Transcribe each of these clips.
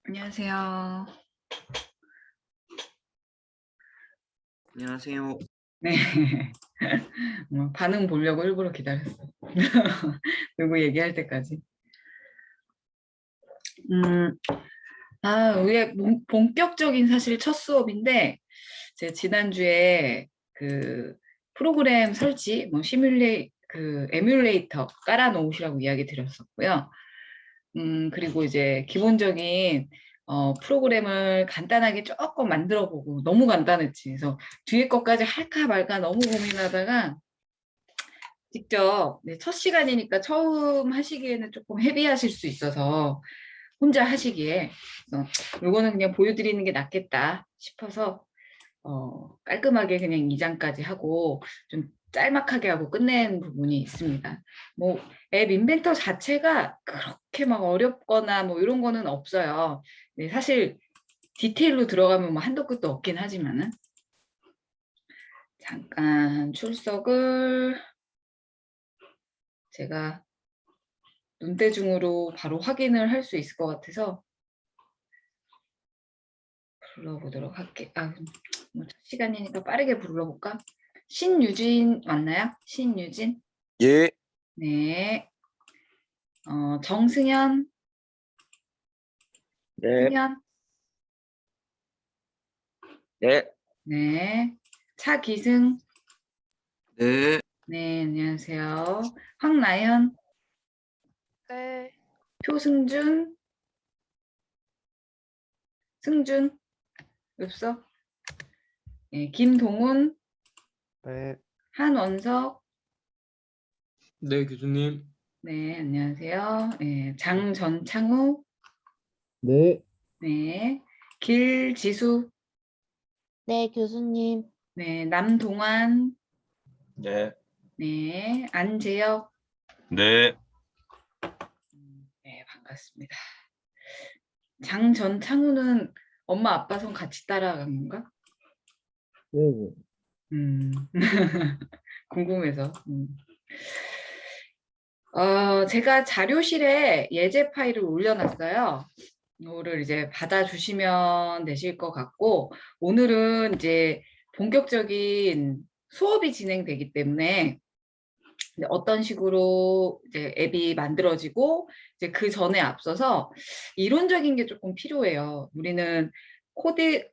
안녕하세요. 안녕하세요. 네. 반응 보려고 일부러 기다렸어. 누구 얘기할 때까지. 음, 우리의 본격적인 사실 첫 수업인데, 제가 지난주에 그 프로그램 설치, 에뮬레이터 깔아놓으시라고 이야기 드렸었고요. 그리고 이제 기본적인 프로그램을 간단하게 조금 만들어 보고, 너무 간단했지. 그래서 뒤에 것까지 할까 말까 너무 고민하다가 직접 첫 시간이니까 처음 하시기에는 조금 헤비하실 수 있어서 혼자 하시기에 그래서 요거는 그냥 보여드리는 게 낫겠다 싶어서 깔끔하게 그냥 2장까지 하고 좀 짤막하게 하고 끝낸 부분이 있습니다. 뭐 앱 인벤터 자체가 그렇게 막 어렵거나 뭐 이런 거는 없어요. 네, 사실 디테일로 들어가면 뭐 한도 끝도 없긴 하지만은 잠깐 출석을 제가 눈대중으로 바로 확인을 할 수 있을 것 같아서 불러보도록 할게. 뭐첫 시간이니까 빠르게 불러볼까? 신유진 맞나요? 신유진? 예. 네. 정승현, 네. 승현. 네. 네. 차기승. 네. 네, 안녕하세요. 황나연, 네. 표승준, 승준, 없어? 네, 김동훈, 네. 한원석. 네, 교수님. 네, 안녕하세요. 네, 장전창우. 네. 네, 길지수. 네, 교수님. 네, 남동환. 네. 네, 안재혁. 네. 네, 반갑습니다. 장전창우는 엄마 아빠 손 같이 따라간 건가? 네. 음, 궁금해서. 제가 자료실에 예제 파일을 올려놨어요. 이거를 이제 받아주시면 되실 것 같고, 오늘은 이제 본격적인 수업이 진행되기 때문에 이제 어떤 식으로 이제 앱이 만들어지고 이제 그 전에 앞서서 이론적인 게 조금 필요해요. 우리는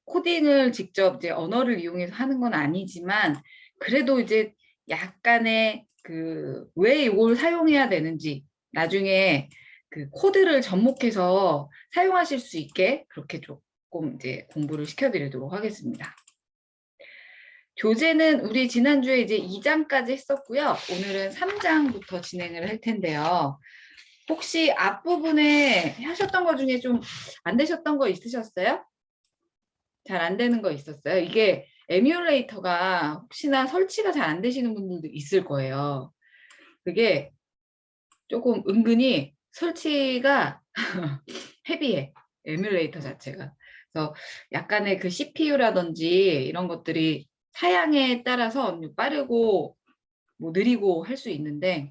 코딩을 직접 이제 언어를 이용해서 하는 건 아니지만 그래도 이제 약간의 그 왜 이걸 사용해야 되는지 나중에 그 코드를 접목해서 사용하실 수 있게 그렇게 조금 이제 공부를 시켜드리도록 하겠습니다. 교재는 우리 지난주에 이제 2장까지 했었고요. 오늘은 3장부터 진행을 할 텐데요. 혹시 앞부분에 하셨던 거 중에 좀 안 되셨던 거 있으셨어요? 잘 안 되는 거 있었어요? 이게 에뮬레이터가 혹시나 설치가 잘 안 되시는 분들도 있을 거예요. 그게 조금 은근히 설치가 헤비해. 에뮬레이터 자체가. 그래서 약간의 그 CPU라든지 이런 것들이 사양에 따라서 빠르고 뭐 느리고 할 수 있는데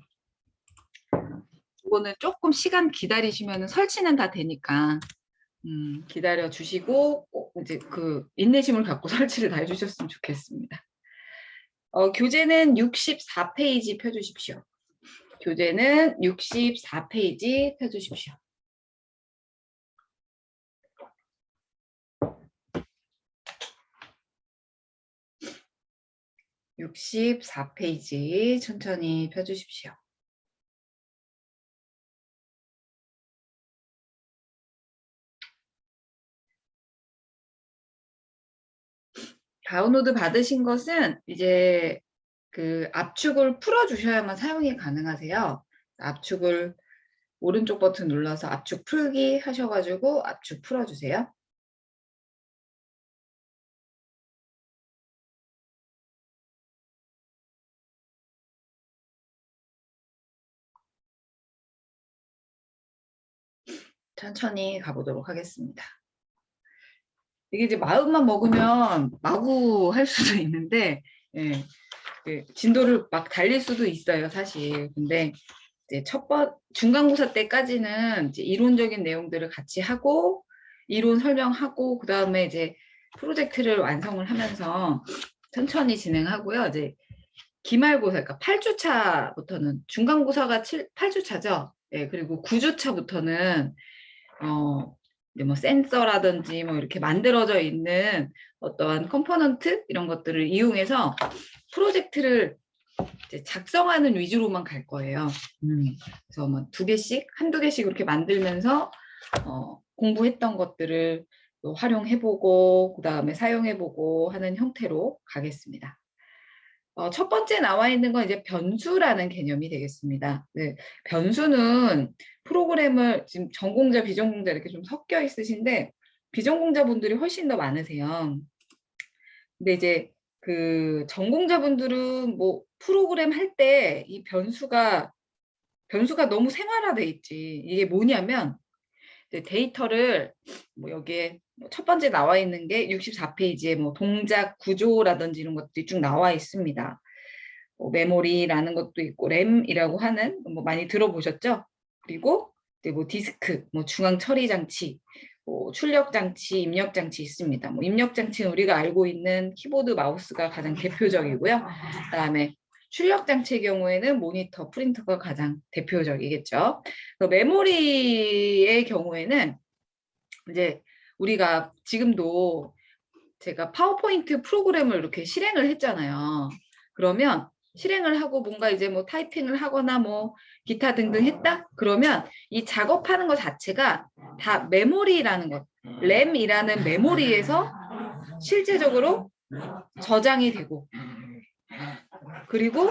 이거는 조금 시간 기다리시면 설치는 다 되니까 기다려 주시고 꼭 이제 그 인내심을 갖고 설치를 다 해주셨으면 좋겠습니다. 교재는 64페이지 펴주십시오. 교재는 64페이지 펴주십시오. 64페이지 천천히 펴주십시오. 다운로드 받으신 것은 이제 그 압축을 풀어주셔야만 사용이 가능하세요. 압축을 오른쪽 버튼 눌러서 압축 풀기 하셔가지고 압축 풀어주세요. 천천히 가보도록 하겠습니다. 이게 이제 마음만 먹으면 마구 할 수도 있는데, 예, 진도를 막 달릴 수도 있어요, 사실. 근데 이제 중간고사 때까지는 이제 이론적인 내용들을 같이 하고, 이론 설명하고 그다음에 이제 프로젝트를 완성을 하면서 천천히 진행하고요. 이제 기말고사, 그러니까 8주차부터는 중간고사가 8주차죠. 예, 그리고 9주차부터는 이제 뭐 센서라든지 뭐 이렇게 만들어져 있는 어떠한 컴포넌트 이런 것들을 이용해서 프로젝트를 이제 작성하는 위주로만 갈 거예요. 그래서 뭐 2개씩, 한두 개씩 이렇게 만들면서 공부했던 것들을 또 활용해보고 그다음에 사용해보고 하는 형태로 가겠습니다. 첫 번째 나와 있는 건 이제 변수라는 개념이 되겠습니다. 네, 변수는 프로그램을 지금 전공자, 비전공자 이렇게 좀 섞여 있으신데 비전공자분들이 훨씬 더 많으세요. 근데 이제 그 전공자분들은 뭐 프로그램 할 때 이 변수가 너무 생활화돼 있지. 이게 뭐냐면 이제 데이터를 뭐 여기에 첫 번째 나와 있는 게 64페이지에 뭐 동작 구조라든지 이런 것들이 쭉 나와 있습니다. 뭐 메모리라는 것도 있고 램이라고 하는 뭐 많이 들어보셨죠? 그리고 이제 뭐 디스크, 뭐 중앙 처리 장치, 뭐 출력 장치, 입력 장치 있습니다. 뭐 입력 장치는 우리가 알고 있는 키보드, 마우스가 가장 대표적이고요. 그다음에 출력 장치의 경우에는 모니터, 프린터가 가장 대표적이겠죠. 메모리의 경우에는 이제 우리가 지금도 제가 파워포인트 프로그램을 이렇게 실행을 했잖아요. 그러면 실행을 하고 뭔가 이제 뭐 타이핑을 하거나 뭐 기타 등등 했다? 그러면 이 작업하는 것 자체가 다 메모리라는 것, 램이라는 메모리에서 실제적으로 저장이 되고 그리고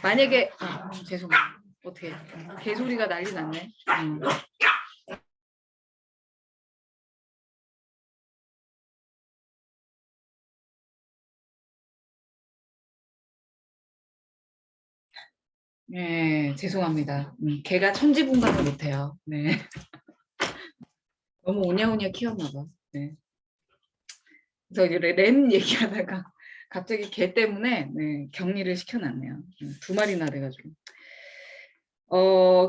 만약에 죄송해요. 어떻게 개소리가 난리 났네. 네, 죄송합니다. 개가 천지분간을 못해요. 네. 너무 오냐오냐 키웠나 봐. 네. 그래서 이제 램 얘기하다가 갑자기 개 때문에 네, 격리를 시켜놨네요. 2마리나 돼가지고.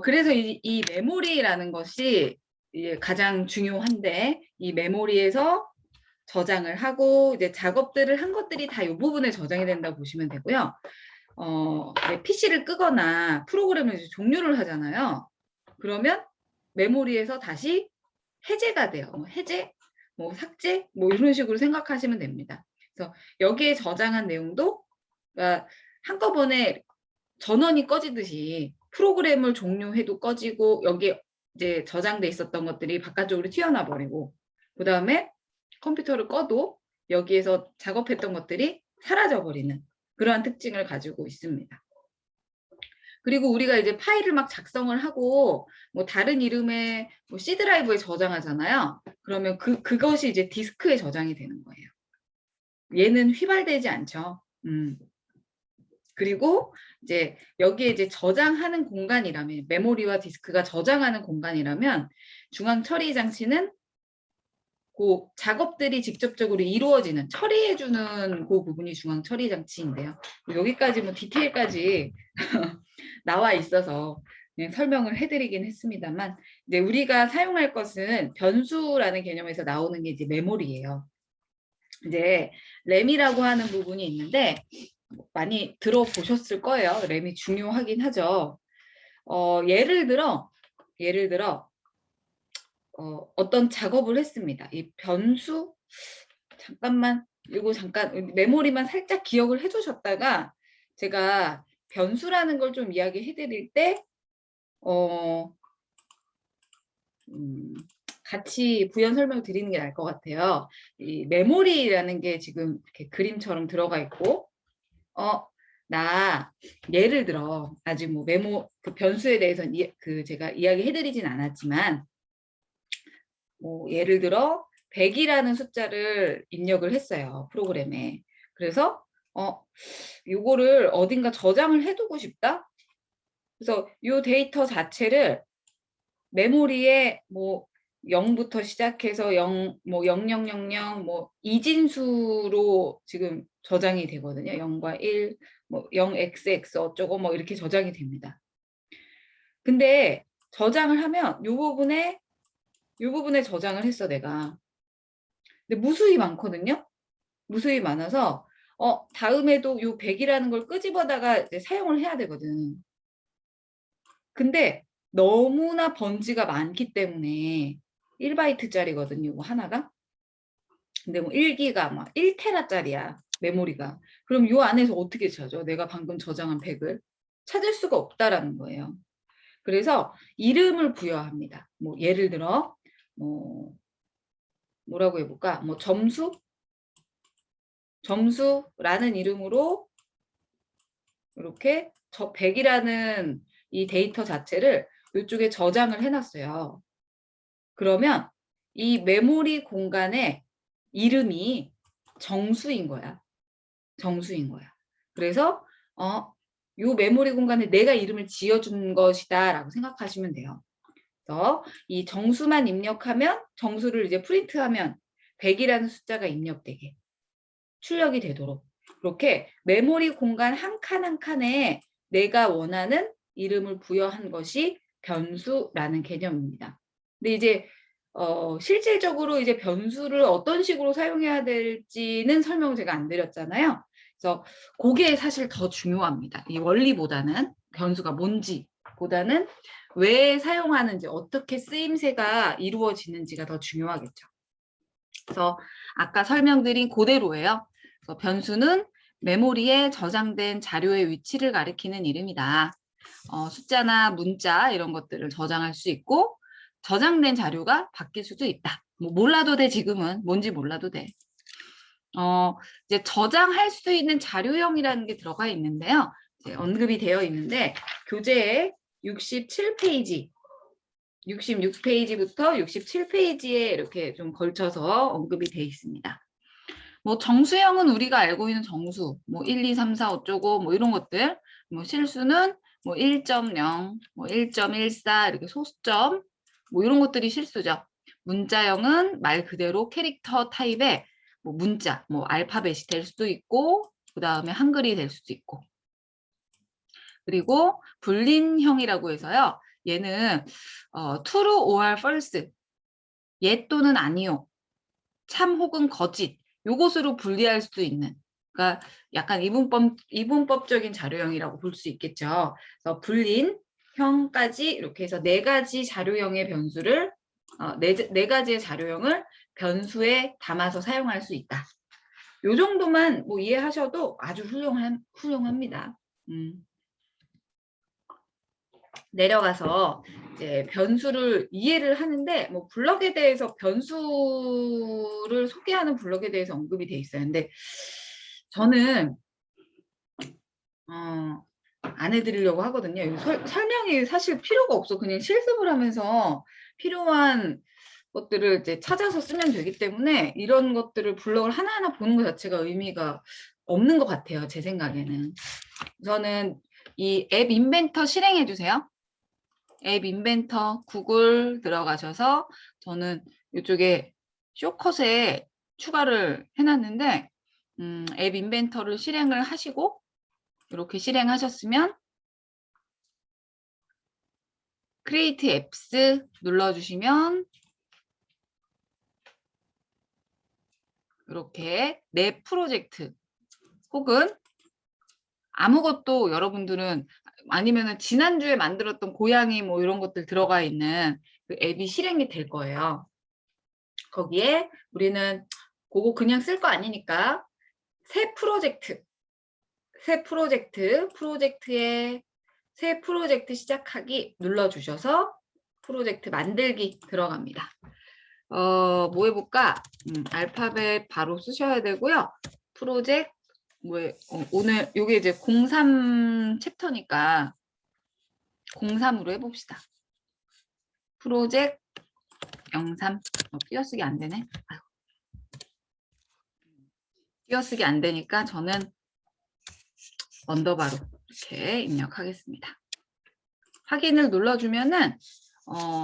그래서 이 메모리라는 것이 가장 중요한데 이 메모리에서 저장을 하고 이제 작업들을 한 것들이 다 이 부분에 저장이 된다고 보시면 되고요. PC를 끄거나 프로그램을 이제 종료를 하잖아요. 그러면 메모리에서 다시 해제가 돼요. 해제, 뭐 삭제, 뭐 이런 식으로 생각하시면 됩니다. 그래서 여기에 저장한 내용도 그러니까 한꺼번에 전원이 꺼지듯이 프로그램을 종료해도 꺼지고 여기에 이제 저장돼 있었던 것들이 바깥쪽으로 튀어나와 버리고 그 다음에 컴퓨터를 꺼도 여기에서 작업했던 것들이 사라져 버리는 그러한 특징을 가지고 있습니다. 그리고 우리가 이제 파일을 막 작성을 하고 뭐 다른 이름의 뭐 C 드라이브에 저장하잖아요. 그러면 그것이 이제 디스크에 저장이 되는 거예요. 얘는 휘발되지 않죠. 그리고 이제 여기에 이제 저장하는 공간이라면 메모리와 디스크가 저장하는 공간이라면 중앙 처리 장치는 그 작업들이 직접적으로 이루어지는 처리해주는 그 부분이 중앙 처리 장치인데요. 여기까지 뭐 디테일까지 나와 있어서 그냥 설명을 해드리긴 했습니다만 이제 우리가 사용할 것은 변수라는 개념에서 나오는 게 이제 메모리예요. 이제 램이라고 하는 부분이 있는데 많이 들어보셨을 거예요. 램이 중요하긴 하죠. 예를 들어 어떤 작업을 했습니다. 이 변수 잠깐만 이거 잠깐 메모리만 살짝 기억을 해두셨다가 제가 변수라는 걸 좀 이야기해 드릴 때 같이 부연 설명을 드리는 게 나을 것 같아요. 이 메모리라는 게 지금 이렇게 그림처럼 들어가 있고 나 예를 들어 아직 뭐 메모 그 변수에 대해서는 제가 이야기해 드리진 않았지만 뭐 예를 들어 100이라는 숫자를 입력을 했어요. 프로그램에. 그래서 요거를 어딘가 저장을 해두고 싶다. 그래서 요 데이터 자체를 메모리에 뭐 0부터 시작해서 0, 0000, 뭐 이진수로 지금 저장이 되거든요. 0과 1, 뭐 0xx 어쩌고 뭐 이렇게 저장이 됩니다. 근데 저장을 하면 요 부분에 이 부분에 저장을 했어, 내가. 근데 무수히 많거든요. 무수히 많아서 다음에도 요 100이라는 걸 끄집어다가 이제 사용을 해야 되거든. 근데 너무나 번지가 많기 때문에 1바이트짜리거든요, 이거 하나가. 근데 뭐 1기가 막 1테라짜리야, 메모리가. 그럼 요 안에서 어떻게 찾아? 내가 방금 저장한 100을 찾을 수가 없다라는 거예요. 그래서 이름을 부여합니다. 뭐 예를 들어 뭐라고 해볼까? 뭐 점수라는 이름으로 이렇게 100이라는 이 데이터 자체를 이쪽에 저장을 해놨어요. 그러면 이 메모리 공간의 이름이 정수인 거야. 정수인 거야. 그래서 요 메모리 공간에 내가 이름을 지어준 것이다 라고 생각하시면 돼요. 그래서 이 정수만 입력하면 정수를 이제 프린트하면 100이라는 숫자가 입력되게 출력이 되도록 그렇게 메모리 공간 한 칸 한 칸에 내가 원하는 이름을 부여한 것이 변수라는 개념입니다. 근데 이제 실질적으로 이제 변수를 어떤 식으로 사용해야 될지는 설명을 제가 안 드렸잖아요. 그래서 그게 사실 더 중요합니다. 이 원리보다는 변수가 뭔지 보다는 왜 사용하는지 어떻게 쓰임새가 이루어지는지가 더 중요하겠죠. 그래서 아까 설명드린 그대로예요. 그래서 변수는 메모리에 저장된 자료의 위치를 가리키는 이름이다. 숫자나 문자 이런 것들을 저장할 수 있고 저장된 자료가 바뀔 수도 있다. 뭐 몰라도 돼, 지금은. 뭔지 몰라도 돼. 이제 저장할 수 있는 자료형이라는 게 들어가 있는데요. 이제 언급이 되어 있는데 교재에 67페이지 66페이지부터 67페이지에 이렇게 좀 걸쳐서 언급이 돼 있습니다. 뭐 정수형은 우리가 알고 있는 정수, 뭐 1, 2, 3, 4 어쩌고 뭐 이런 것들, 뭐 실수는 뭐 1.0, 뭐 1.14 이렇게 소수점, 뭐 이런 것들이 실수죠. 문자형은 말 그대로 캐릭터 타입의 뭐 문자, 뭐 알파벳이 될 수도 있고, 그 다음에 한글이 될 수도 있고. 그리고 불린형이라고 해서요. 얘는 true or false, 예 또는 아니요, 참 혹은 거짓, 요것으로 분리할 수도 있는, 그러니까 약간 이분법적인 자료형이라고 볼 수 있겠죠. 그래서 불린형까지 이렇게 해서 4가지 자료형의 변수를 네 가지의 자료형을 변수에 담아서 사용할 수 있다. 요 정도만 뭐 이해하셔도 아주 훌륭합니다. 내려가서 이제 변수를 이해를 하는데 뭐 블럭에 대해서 변수를 소개하는 블럭에 대해서 언급이 돼 있어요. 근데 저는 안 해드리려고 하거든요. 설명이 사실 필요가 없어. 그냥 실습을 하면서 필요한 것들을 이제 찾아서 쓰면 되기 때문에 이런 것들을 블럭을 하나하나 보는 것 자체가 의미가 없는 것 같아요. 제 생각에는. 저는 이 앱 인벤터 실행해 주세요. 앱 인벤터 구글 들어가셔서 저는 이쪽에 쇼컷에 추가를 해놨는데 앱 인벤터를 실행을 하시고 이렇게 실행하셨으면 크리에이트 앱스 눌러주시면 이렇게 내 프로젝트 혹은 아무것도 여러분들은 아니면은 지난주에 만들었던 고양이 뭐 이런 것들 들어가 있는 그 앱이 실행이 될 거예요. 거기에 우리는 그거 그냥 쓸 거 아니니까 새 프로젝트에 새 프로젝트 시작하기 눌러주셔서 프로젝트 만들기 들어갑니다. 뭐 해볼까? 알파벳 바로 쓰셔야 되고요. 프로젝트 오늘 요게 이제 03 챕터니까 03으로 해봅시다. 프로젝트 03 띄어쓰기 안 되네. 아이고. 띄어쓰기 안 되니까 저는 언더바로 이렇게 입력하겠습니다. 확인을 눌러주면은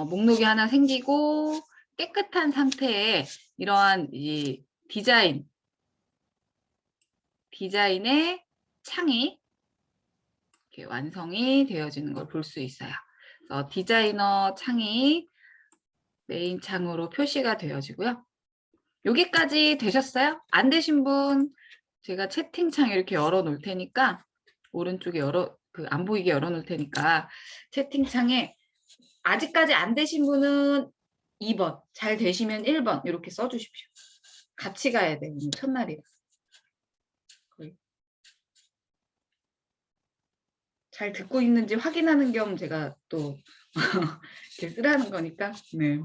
목록이 하나 생기고 깨끗한 상태에 이러한 이 디자인의 창이 이렇게 완성이 되어지는 걸 볼 수 있어요. 그래서 디자이너 창이 메인 창으로 표시가 되어지고요. 여기까지 되셨어요? 안 되신 분 제가 채팅창 이렇게 열어 놓을 테니까 오른쪽에 안 보이게 열어 놓을 테니까 채팅창에 아직까지 안 되신 분은 2번, 잘 되시면 1번 이렇게 써주십시오. 같이 가야 돼요. 오늘 첫날이라. 잘 듣고 있는지 확인하는 겸 제가 또 이렇게 쓰라는 거니까. 네.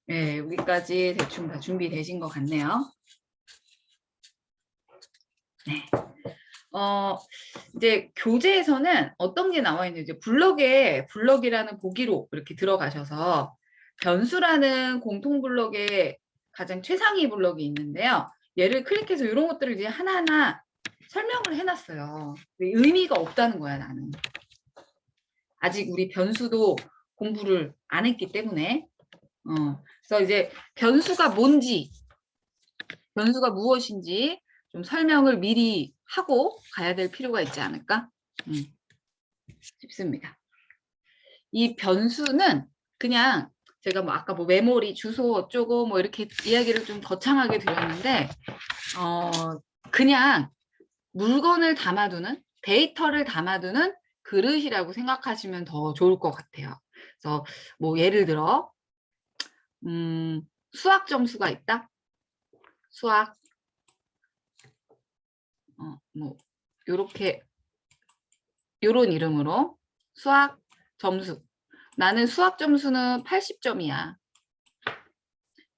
네, 여기까지 대충 다 준비되신 것 같네요. 네. 이제 교재에서는 어떤 게 나와 있는지 블럭이라는 보기로 이렇게 들어가셔서 변수라는 공통 블럭에 가장 최상위 블럭이 있는데요. 얘를 클릭해서 이런 것들을 이제 하나하나 설명을 해놨어요. 의미가 없다는 거야, 나는. 아직 우리 변수도 공부를 안 했기 때문에. 그래서 이제 변수가 뭔지, 변수가 무엇인지 좀 설명을 미리 하고 가야 될 필요가 있지 않을까 싶습니다. 이 변수는 그냥 제가 뭐 아까 뭐 메모리, 주소 어쩌고 뭐 이렇게 이야기를 좀 거창하게 드렸는데 그냥 물건을 담아두는, 데이터를 담아두는 그릇이라고 생각하시면 더 좋을 것 같아요. 그래서 뭐 예를 들어 수학 점수가 있다. 수학 뭐 요렇게 요런 이름으로 수학 점수. 나는 수학 점수는 80점이야.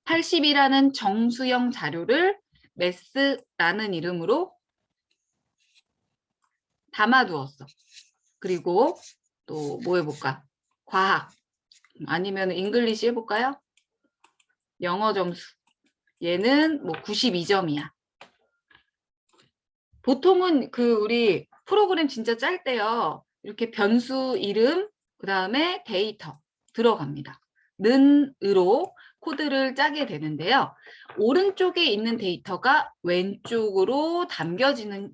80이라는 정수형 자료를 매스라는 이름으로 담아두었어. 그리고 또 뭐 해볼까? 과학 아니면 잉글리시 해볼까요? 영어 점수. 얘는 뭐 92점이야. 보통은 우리 프로그램 진짜 짤 때요. 이렇게 변수 이름, 그 다음에 데이터 들어갑니다. 는으로 코드를 짜게 되는데요. 오른쪽에 있는 데이터가 왼쪽으로 담겨지는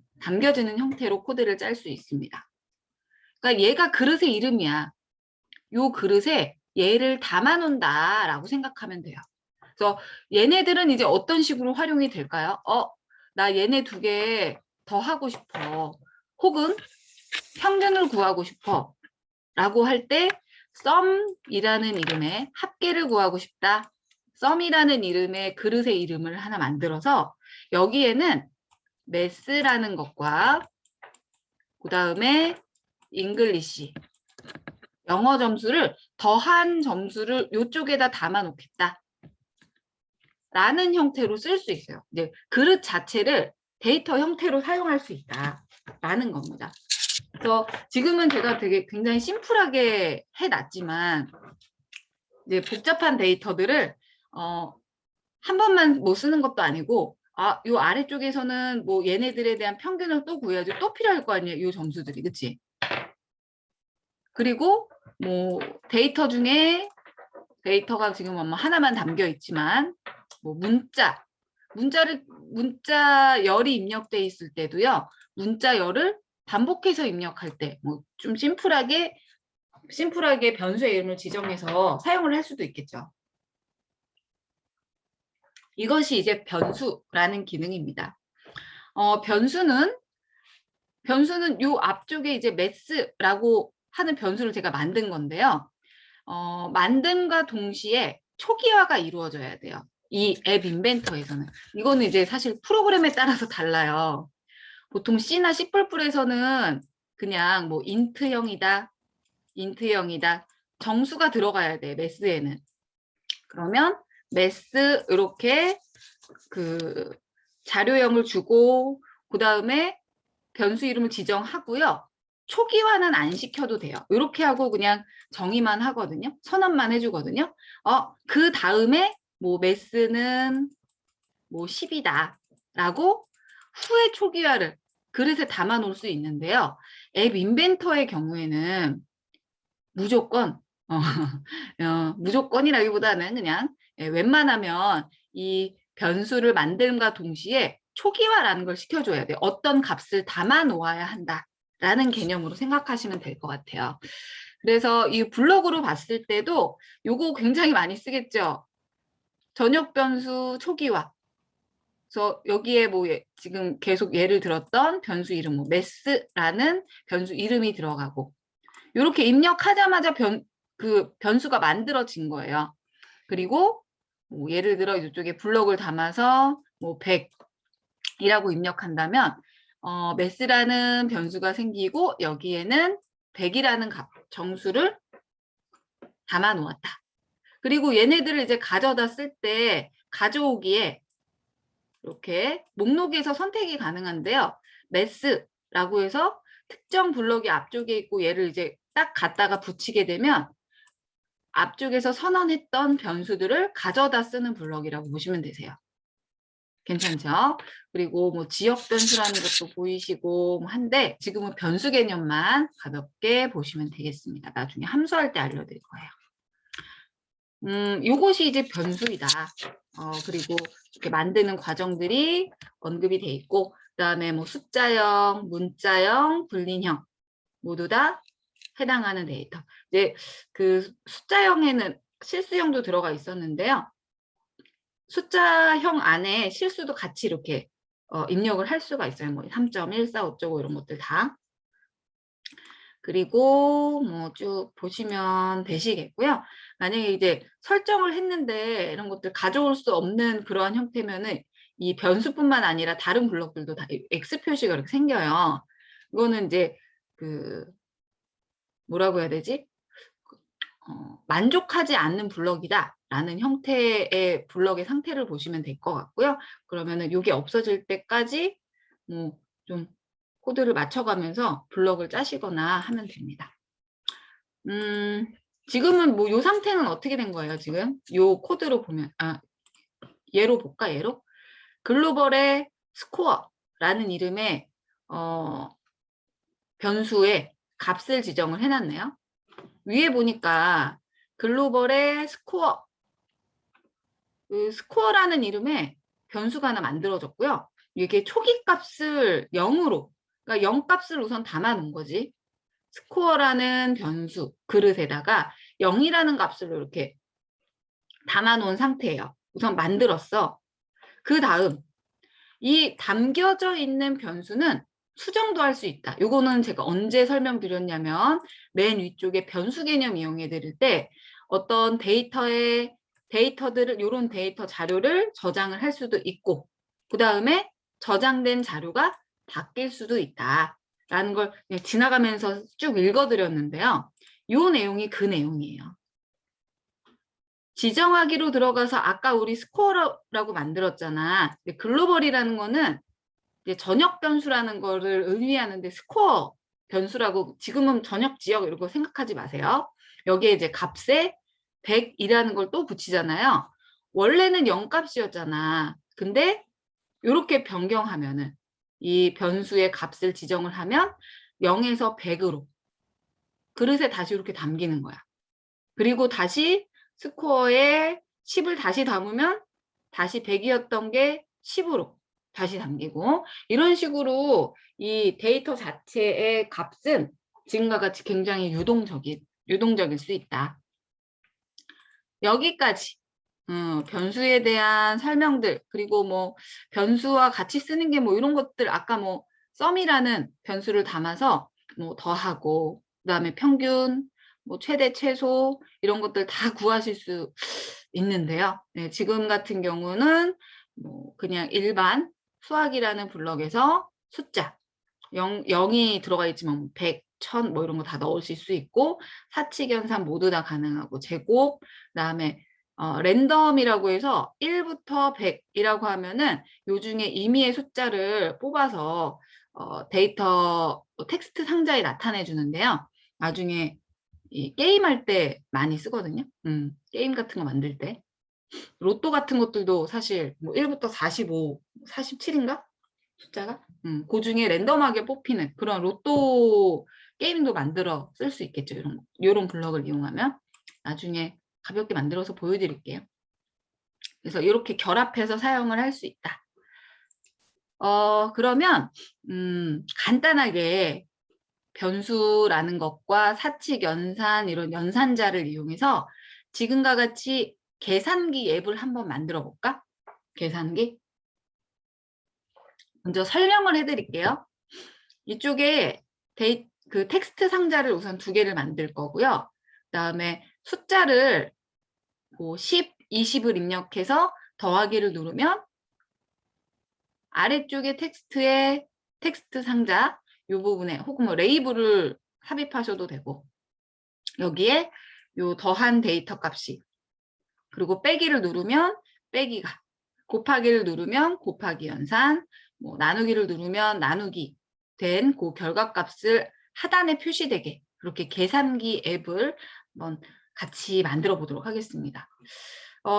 형태로 코드를 짤 수 있습니다. 그러니까 얘가 그릇의 이름이야. 요 그릇에 얘를 담아놓는다라고 생각하면 돼요. 그래서 얘네들은 이제 어떤 식으로 활용이 될까요? 나 얘네 2개 더 하고 싶어. 혹은 평균을 구하고 싶어. 라고 할 때 sum이라는 이름의 합계를 구하고 싶다. sum이라는 이름의 그릇의 이름을 하나 만들어서 여기에는 math라는 것과 그 다음에 English, 영어 점수를 더한 점수를 이쪽에다 담아 놓겠다. 라는 형태로 쓸 수 있어요. 이제 그릇 자체를 데이터 형태로 사용할 수 있다라는 겁니다. 그래서 지금은 제가 굉장히 심플하게 해놨지만 이제 복잡한 데이터들을 한 번만 못 쓰는 것도 아니고 요 아래쪽에서는 뭐 얘네들에 대한 평균을 또 구해야지 또 필요할 거 아니에요. 요 점수들이, 그치? 그리고 뭐 데이터 중에 데이터가 지금 하나만 담겨 있지만 뭐 문자열이 입력돼 있을 때도요. 문자열을 반복해서 입력할 때 뭐 좀 심플하게 변수의 이름을 지정해서 사용을 할 수도 있겠죠. 이것이 이제 변수라는 기능입니다. 변수는 요 앞쪽에 이제 math라고 하는 변수를 제가 만든 건데요. 만듦과 동시에 초기화가 이루어져야 돼요. 이 앱 인벤터에서는. 이거는 이제 사실 프로그램에 따라서 달라요. 보통 C나 C++에서는 그냥 뭐 int형이다. 정수가 들어가야 돼, math에는. 그러면 math 이렇게 자료형을 주고 그 다음에 변수 이름을 지정하고요. 초기화는 안 시켜도 돼요. 이렇게 하고 그냥 정의만 하거든요. 선언만 해주거든요. 그 다음에 뭐 math는 뭐 10이다 라고 후에 초기화를 그릇에 담아 놓을 수 있는데요. 앱 인벤터의 경우에는 무조건 무조건이라기보다는 그냥 웬만하면 이 변수를 만듦과 동시에 초기화라는 걸 시켜줘야 돼요. 어떤 값을 담아 놓아야 한다라는 개념으로 생각하시면 될 것 같아요. 그래서 이 블럭으로 봤을 때도 요거 굉장히 많이 쓰겠죠. 전역 변수 초기화. 그래서 여기에 뭐 지금 계속 예를 들었던 변수 이름, 뭐 매스라는 변수 이름이 들어가고, 이렇게 입력하자마자 그 변수가 만들어진 거예요. 그리고 뭐 예를 들어 이쪽에 블럭을 담아서 뭐 100이라고 입력한다면 매스라는 변수가 생기고 여기에는 100이라는 정수를 담아 놓았다. 그리고 얘네들을 이제 가져다 쓸 때 가져오기에 이렇게 목록에서 선택이 가능한데요. 매스라고 해서 특정 블럭이 앞쪽에 있고 얘를 이제 딱 갖다가 붙이게 되면 앞쪽에서 선언했던 변수들을 가져다 쓰는 블럭이라고 보시면 되세요. 괜찮죠? 그리고 뭐 지역 변수라는 것도 보이시고 한데 지금은 변수 개념만 가볍게 보시면 되겠습니다. 나중에 함수할 때 알려드릴 거예요. 요것이 이제 변수이다. 그리고 이렇게 만드는 과정들이 언급이 돼 있고, 그다음에 뭐 숫자형, 문자형, 불린형 모두 다 해당하는 데이터. 이제 그 숫자형에는 실수형도 들어가 있었는데요. 숫자형 안에 실수도 같이 이렇게 입력을 할 수가 있어요. 뭐 3.14 어쩌고 이런 것들 다. 그리고 뭐 쭉 보시면 되시겠고요. 만약에 이제 설정을 했는데 이런 것들 가져올 수 없는 그러한 형태면은 이 변수뿐만 아니라 다른 블록들도 다 X 표시가 이렇게 생겨요. 이거는 이제 그 뭐라고 해야 되지? 만족하지 않는 블럭이다라는 형태의 블럭의 상태를 보시면 될 것 같고요. 그러면은 이게 없어질 때까지 뭐 좀 코드를 맞춰가면서 블럭을 짜시거나 하면 됩니다. 지금은 뭐 이 상태는 어떻게 된 거예요? 지금 이 코드로 보면 얘로 볼까? 얘로 글로벌의 스코어라는 이름의 변수에 값을 지정을 해놨네요. 위에 보니까 글로벌의 스코어, 그 스코어라는 이름의 변수가 하나 만들어졌고요. 이게 초기 값을 0으로, 그러니까 0 값을 우선 담아 놓은 거지. 스코어라는 변수 그릇에다가 0이라는 값을 이렇게 담아 놓은 상태예요. 우선 만들었어. 그 다음 이 담겨져 있는 변수는 수정도 할 수 있다. 이거는 제가 언제 설명드렸냐면 맨 위쪽에 변수 개념 이용해 드릴 때 어떤 데이터들을 이런 데이터 자료를 저장을 할 수도 있고 그 다음에 저장된 자료가 바뀔 수도 있다라는 걸 그냥 지나가면서 쭉 읽어드렸는데요. 이 내용이 그 내용이에요. 지정하기로 들어가서 아까 우리 스코어라고 만들었잖아. 글로벌이라는 거는 이제 전역 변수라는 거를 의미하는데 스코어 변수라고 지금은 전역 지역 이런 거 생각하지 마세요. 여기에 이제 값에 100이라는 걸 또 붙이잖아요. 원래는 0 값이었잖아. 근데 이렇게 변경하면은 이 변수의 값을 지정을 하면 0에서 100으로 그릇에 다시 이렇게 담기는 거야. 그리고 다시 스코어에 10을 다시 담으면 다시 100이었던 게 10으로 다시 담기고 이런 식으로 이 데이터 자체의 값은 지금과 같이 굉장히 유동적일 수 있다. 여기까지 변수에 대한 설명들 그리고 뭐 변수와 같이 쓰는 게 뭐 이런 것들 아까 뭐 썸이라는 변수를 담아서 뭐 더하고 그다음에 평균 뭐 최대 최소 이런 것들 다 구하실 수 있는데요. 네, 지금 같은 경우는 뭐 그냥 일반 수학이라는 블럭에서 숫자 0이 들어가 있지만 100, 1000 뭐 이런 거 다 넣으실 수 있고 사칙연산 모두 다 가능하고 제곱 그다음에 랜덤이라고 해서 1부터 100이라고 하면은 요 중에 임의의 숫자를 뽑아서 데이터 텍스트 상자에 나타내 주는데요. 나중에 이 게임할 때 많이 쓰거든요. 게임 같은 거 만들 때. 로또 같은 것들도 사실 뭐 1부터 45, 47인가? 숫자가? 그 중에 랜덤하게 뽑히는 그런 로또 게임도 만들어 쓸 수 있겠죠. 이런 블럭을 이용하면. 나중에 가볍게 만들어서 보여드릴게요. 그래서 이렇게 결합해서 사용을 할 수 있다. 그러면 간단하게 변수라는 것과 사칙, 연산 이런 연산자를 이용해서 지금과 같이 계산기 앱을 한번 만들어 볼까? 계산기. 먼저 설명을 해드릴게요. 이쪽에 그 텍스트 상자를 우선 2개를 만들 거고요. 그다음에 숫자를 뭐 10, 20을 입력해서 더하기를 누르면 아래쪽에 텍스트 상자 이 부분에 혹은 뭐 레이블을 삽입하셔도 되고 여기에 요 더한 데이터 값이 그리고 빼기를 누르면 빼기가 곱하기를 누르면 곱하기 연산 뭐 나누기를 누르면 나누기 된 그 결과값을 하단에 표시되게 그렇게 계산기 앱을 한번 같이 만들어 보도록 하겠습니다.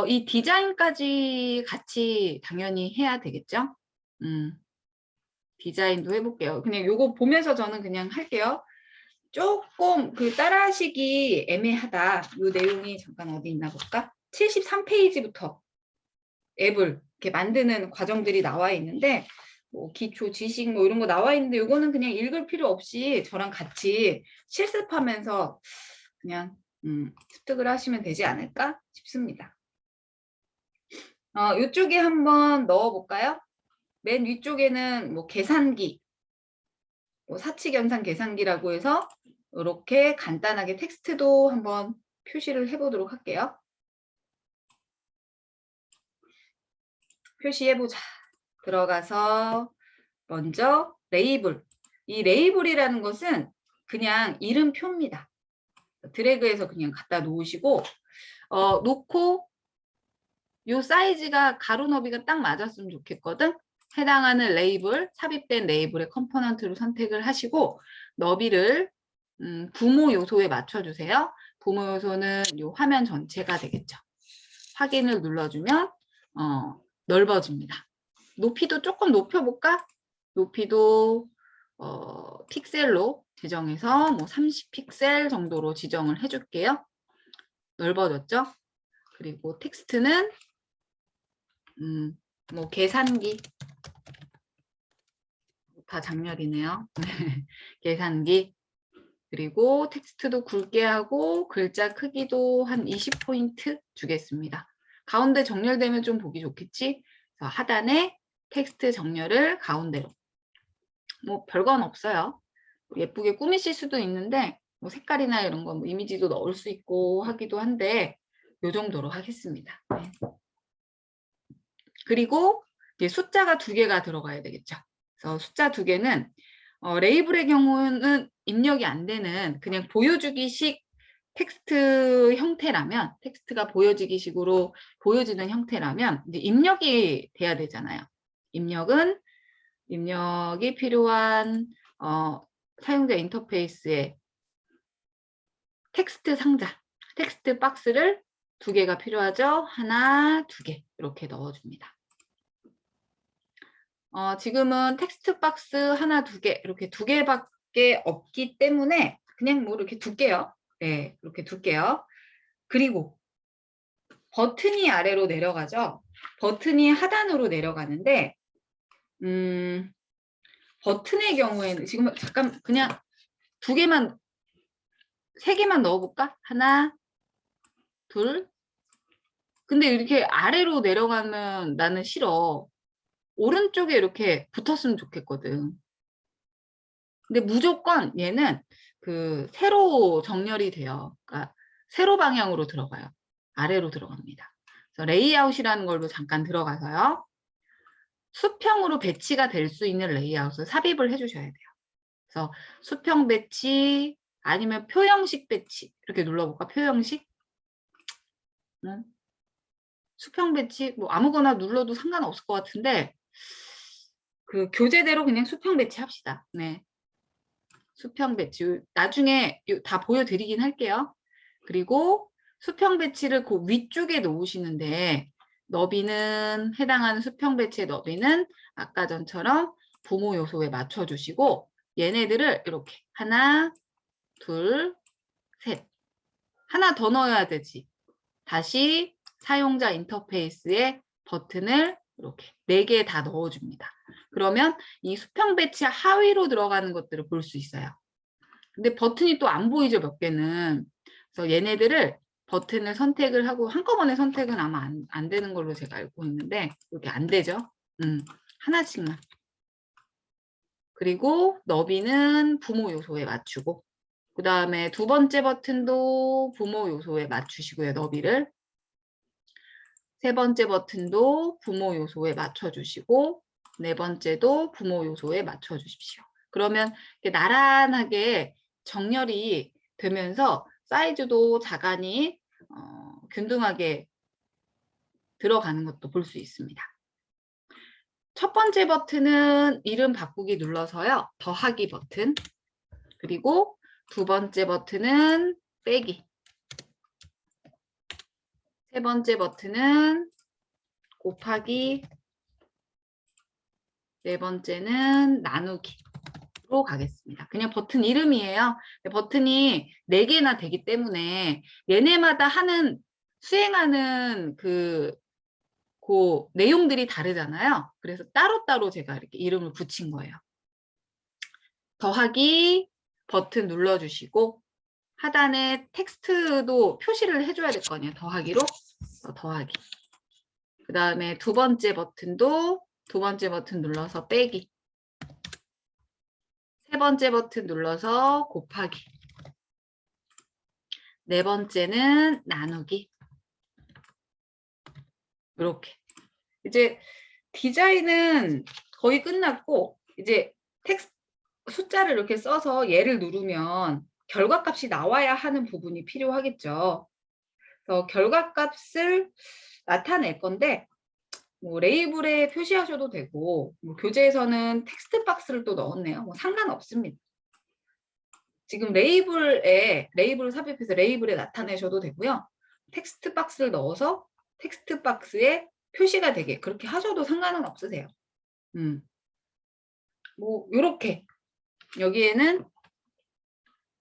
이 디자인까지 같이 당연히 해야 되겠죠? 디자인도 해볼게요. 그냥 요거 보면서 저는 그냥 할게요. 조금 그 따라하시기 애매하다. 요 내용이 잠깐 어디 있나 볼까? 73페이지부터 앱을 이렇게 만드는 과정들이 나와 있는데 뭐 기초 지식 뭐 이런 거 나와 있는데 요거는 그냥 읽을 필요 없이 저랑 같이 실습하면서 그냥 습득을 하시면 되지 않을까 싶습니다. 이쪽에 한번 넣어볼까요? 맨 위쪽에는 뭐 계산기, 뭐 사칙연산 계산기라고 해서 이렇게 간단하게 텍스트도 한번 표시를 해보도록 할게요. 표시해보자. 들어가서 먼저 레이블. 이 레이블이라는 것은 그냥 이름표입니다. 드래그해서 그냥 갖다 놓으시고 놓고 요 사이즈가 가로 너비가 딱 맞았으면 좋겠거든. 해당하는 레이블, 삽입된 레이블의 컴포넌트를 선택을 하시고 너비를 부모 요소에 맞춰주세요. 부모 요소는 요 화면 전체가 되겠죠. 확인을 눌러주면 넓어집니다. 높이도 조금 높여볼까? 높이도 픽셀로 지정해서 뭐 30픽셀 정도로 지정을 해줄게요. 넓어졌죠? 그리고 텍스트는 뭐 계산기 다 장렬이네요. 계산기 그리고 텍스트도 굵게 하고 글자 크기도 한 20포인트 주겠습니다. 가운데 정렬되면 좀 보기 좋겠지? 그래서 하단에 텍스트 정렬을 가운데로 뭐 별건 없어요. 예쁘게 꾸미실 수도 있는데 뭐 색깔이나 이런 거 뭐 이미지도 넣을 수 있고 하기도 한데 이 정도로 하겠습니다. 네. 그리고 이제 숫자가 2개가 들어가야 되겠죠. 그래서 숫자 2개는 레이블의 경우는 입력이 안 되는 그냥 보여주기식 텍스트 형태라면 텍스트가 보여지기식으로 보여지는 형태라면 이제 입력이 돼야 되잖아요. 입력이 필요한 사용자 인터페이스에 텍스트 상자, 텍스트 박스를 2개가 필요하죠. 하나, 2개 이렇게 넣어줍니다. 지금은 텍스트 박스 하나, 2개 이렇게 2개밖에 없기 때문에 그냥 뭐 이렇게 둘게요. 네, 이렇게 둘게요. 그리고 버튼이 아래로 내려가죠. 버튼이 하단으로 내려가는데 버튼의 경우에는 지금 잠깐 그냥 2개만 3개만 넣어볼까? 하나, 둘. 근데 이렇게 아래로 내려가면 나는 싫어. 오른쪽에 이렇게 붙었으면 좋겠거든. 근데 무조건 얘는 그 세로 정렬이 돼요. 그러니까 세로 방향으로 들어가요. 아래로 들어갑니다. 그래서 레이아웃이라는 걸로 잠깐 들어가서요. 수평으로 배치가 될 수 있는 레이아웃을 삽입을 해주셔야 돼요. 그래서 수평 배치 아니면 표형식 배치 이렇게 눌러볼까? 표형식? 수평 배치 뭐 아무거나 눌러도 상관없을 것 같은데 그 교재대로 그냥 수평 배치 합시다. 네. 수평 배치 나중에 다 보여드리긴 할게요. 그리고 수평 배치를 그 위쪽에 놓으시는데 너비는 해당하는 수평 배치의 너비는 아까 전처럼 부모 요소에 맞춰주시고 얘네들을 이렇게 하나, 둘, 셋 하나 더 넣어야 되지. 다시 사용자 인터페이스에 버튼을 이렇게 4개 다 넣어줍니다. 그러면 이 수평 배치 하위로 들어가는 것들을 볼 수 있어요. 근데 버튼이 또 안 보이죠, 몇 개는. 그래서 얘네들을 버튼을 선택을 하고 한꺼번에 선택은 아마 안 되는 걸로 제가 알고 있는데 이렇게 안 되죠. 하나씩만. 그리고 너비는 부모 요소에 맞추고 그 다음에 두 번째 버튼도 부모 요소에 맞추시고요, 너비를. 세 번째 버튼도 부모 요소에 맞춰주시고 네 번째도 부모 요소에 맞춰주십시오. 그러면 이렇게 나란하게 정렬이 되면서 사이즈도 자간이 균등하게 들어가는 것도 볼 수 있습니다. 첫 번째 버튼은 이름 바꾸기 눌러서요. 더하기 버튼. 그리고 두 번째 버튼은 빼기. 세 번째 버튼은 곱하기. 네 번째는 나누기로 가겠습니다. 그냥 버튼 이름이에요. 버튼이 4개나 되기 때문에 얘네마다 수행하는 그 내용들이 다르잖아요. 그래서 따로따로 제가 이렇게 이름을 붙인 거예요. 더하기 버튼 눌러주시고 하단에 텍스트도 표시를 해줘야 될 거 아니에요. 더하기로 더하기. 그 다음에 두 번째 버튼도 두 번째 버튼 눌러서 빼기. 세 번째 버튼 눌러서 곱하기. 네 번째는 나누기. 이렇게. 이제 디자인은 거의 끝났고 이제 숫자를 이렇게 써서 얘를 누르면 결과값이 나와야 하는 부분이 필요하겠죠. 그래서 결과값을 나타낼 건데 뭐 레이블에 표시하셔도 되고 뭐 교재에서는 텍스트 박스를 또 넣었네요. 뭐 상관없습니다. 지금 레이블을 삽입해서 레이블에 나타내셔도 되고요. 텍스트 박스를 넣어서 텍스트 박스에 표시가 되게 그렇게 하셔도 상관은 없으세요. 뭐 요렇게 여기에는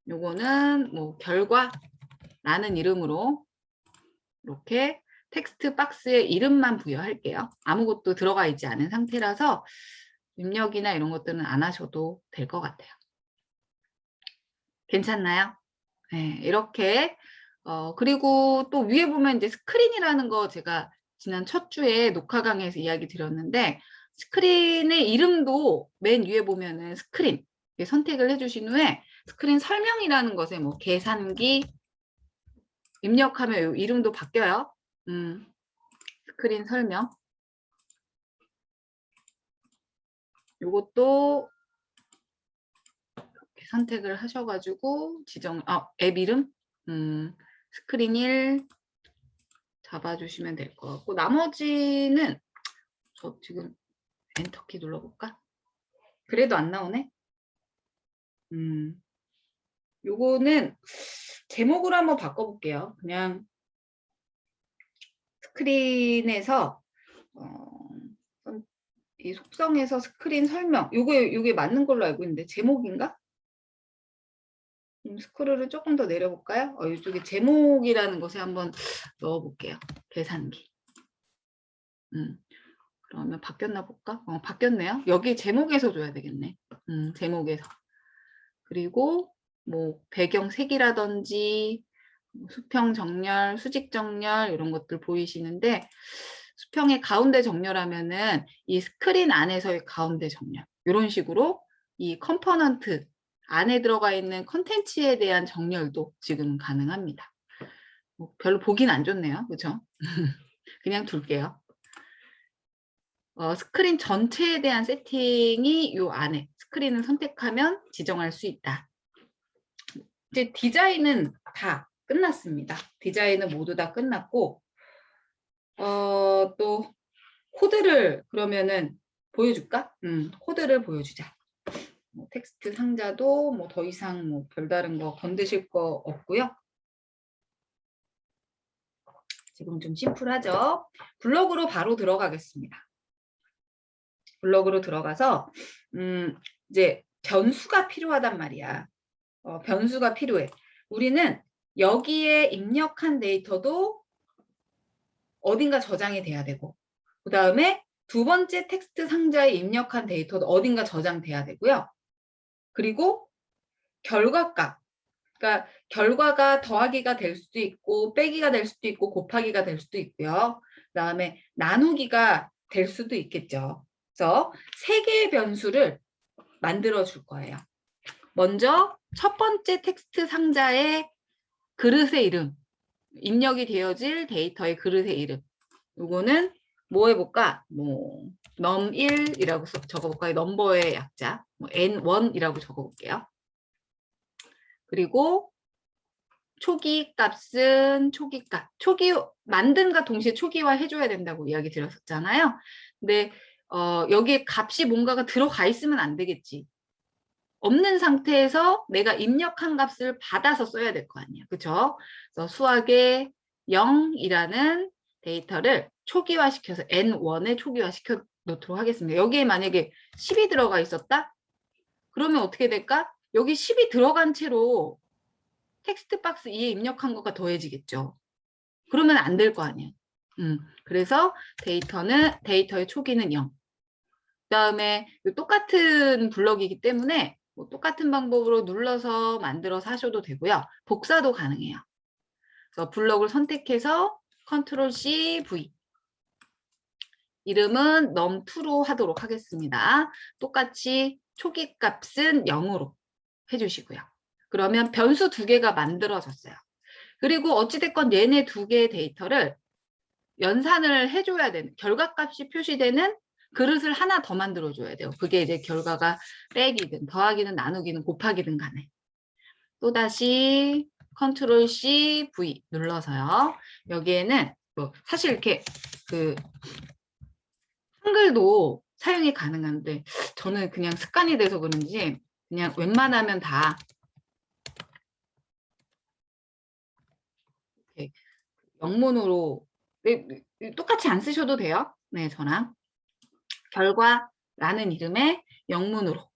요거는 뭐 결과라는 이름으로 이렇게 텍스트 박스에 이름만 부여할게요. 아무것도 들어가 있지 않은 상태라서 입력이나 이런 것들은 안 하셔도 될 것 같아요. 괜찮나요? 네, 이렇게 그리고 또 위에 보면 이제 스크린이라는 거 제가 지난 첫 주에 녹화 강의에서 이야기 드렸는데 스크린의 이름도 맨 위에 보면은 스크린 선택을 해주신 후에 스크린 설명이라는 것에 뭐 계산기 입력하면 이름도 바뀌어요. 스크린 설명. 요것도 이렇게 선택을 하셔가지고 앱 이름 스크린 1 잡아주시면 될 것 같고 나머지는 저 지금 엔터키 눌러볼까? 그래도 안 나오네. 요거는 제목으로 한번 바꿔볼게요. 그냥 스크린에서 이 속성에서 스크린 설명 요게 맞는 걸로 알고 있는데 제목인가? 스크롤을 조금 더 내려볼까요? 이쪽에 제목이라는 것에 한번 넣어볼게요. 계산기. 그러면 바뀌었나 볼까? 바뀌었네요. 여기 제목에서 줘야 되겠네. 제목에서. 그리고 뭐 배경 색이라든지 수평 정렬, 수직 정렬 이런 것들 보이시는데 수평의 가운데 정렬하면은 이 스크린 안에서의 가운데 정렬 이런 식으로 이 컴포넌트 안에 들어가 있는 컨텐츠에 대한 정렬도 지금 가능합니다. 뭐 별로 보긴 안 좋네요. 그렇죠? 그냥 둘게요. 스크린 전체에 대한 세팅이 이 안에 스크린을 선택하면 지정할 수 있다. 이제 디자인은 다 끝났습니다. 디자인은 모두 다 끝났고 또 코드를 그러면은 보여줄까? 코드를 보여주자. 뭐 텍스트 상자도 뭐 더 이상 뭐 별다른 거 건드실 거 없고요. 지금 좀 심플하죠? 블록으로 바로 들어가겠습니다. 블록으로 들어가서 이제 변수가 필요하단 말이야. 변수가 필요해. 우리는 여기에 입력한 데이터도 어딘가 저장이 돼야 되고 그 다음에 두 번째 텍스트 상자에 입력한 데이터도 어딘가 저장돼야 되고요. 그리고 결과값. 그러니까 결과가 더하기가 될 수도 있고 빼기가 될 수도 있고 곱하기가 될 수도 있고요. 그다음에 나누기가 될 수도 있겠죠. 그래서 세 개의 변수를 만들어 줄 거예요. 먼저 첫 번째 텍스트 상자의 그릇의 이름, 입력이 되어질 데이터의 그릇의 이름. 요거는 뭐 해볼까? 뭐 num1이라고 적어볼까요? 넘버의 약자, 뭐 n1이라고 적어볼게요. 그리고 초기 값은 초기값. 초기 만든과 동시에 초기화 해줘야 된다고 이야기 드렸었잖아요. 근데 여기에 값이 뭔가가 들어가 있으면 안 되겠지. 없는 상태에서 내가 입력한 값을 받아서 써야 될 거 아니야. 그렇죠? 그래서 수학의 0이라는 데이터를 초기화시켜서 N1에 초기화시켜 놓도록 하겠습니다. 여기에 만약에 10이 들어가 있었다? 그러면 어떻게 될까? 여기 10이 들어간 채로 텍스트 박스 2에 입력한 거가 더해지겠죠. 그러면 안 될 거 아니야. 그래서 데이터의 초기는 0. 그다음에 똑같은 블럭이기 때문에 뭐 똑같은 방법으로 눌러서 만들어서 하셔도 되고요. 복사도 가능해요. 그래서 블럭을 선택해서 컨트롤 C, V. 이름은 num2로 하도록 하겠습니다. 똑같이 초기 값은 0으로 해주시고요. 그러면 변수 2개가 만들어졌어요. 그리고 어찌됐건 얘네 2개의 데이터를 연산을 해줘야 되는, 결과값이 표시되는 그릇을 하나 더 만들어줘야 돼요. 그게 이제 결과가 빼기든 더하기든 나누기든 곱하기든 간에. 또다시 컨트롤 C, V 눌러서요. 여기에는 뭐 사실 이렇게 그 한글도 사용이 가능한데 저는 그냥 습관이 돼서 그런지 그냥 웬만하면 다 이렇게 영문으로 똑같이 안 쓰셔도 돼요. 네, 저랑 결과라는 이름의 영문으로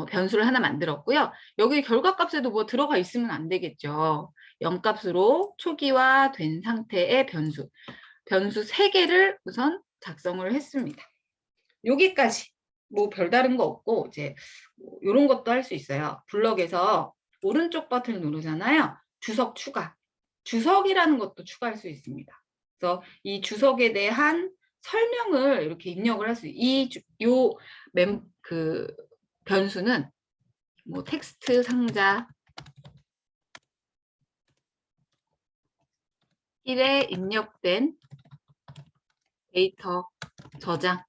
변수를 하나 만들었고요. 여기 결과값에도 뭐 들어가 있으면 안 되겠죠. 0값으로 초기화된 상태의 변수 3개를 우선 작성을 했습니다. 여기까지 뭐 별다른 거 없고 이제 뭐 이런 것도 할 수 있어요. 블럭에서 오른쪽 버튼을 누르잖아요. 주석 추가. 주석이라는 것도 추가할 수 있습니다. 그래서 이 주석에 대한 설명을 이렇게 입력을 할 수 있어요. 그 변수는 뭐 텍스트 상자 1에 입력된 데이터 저장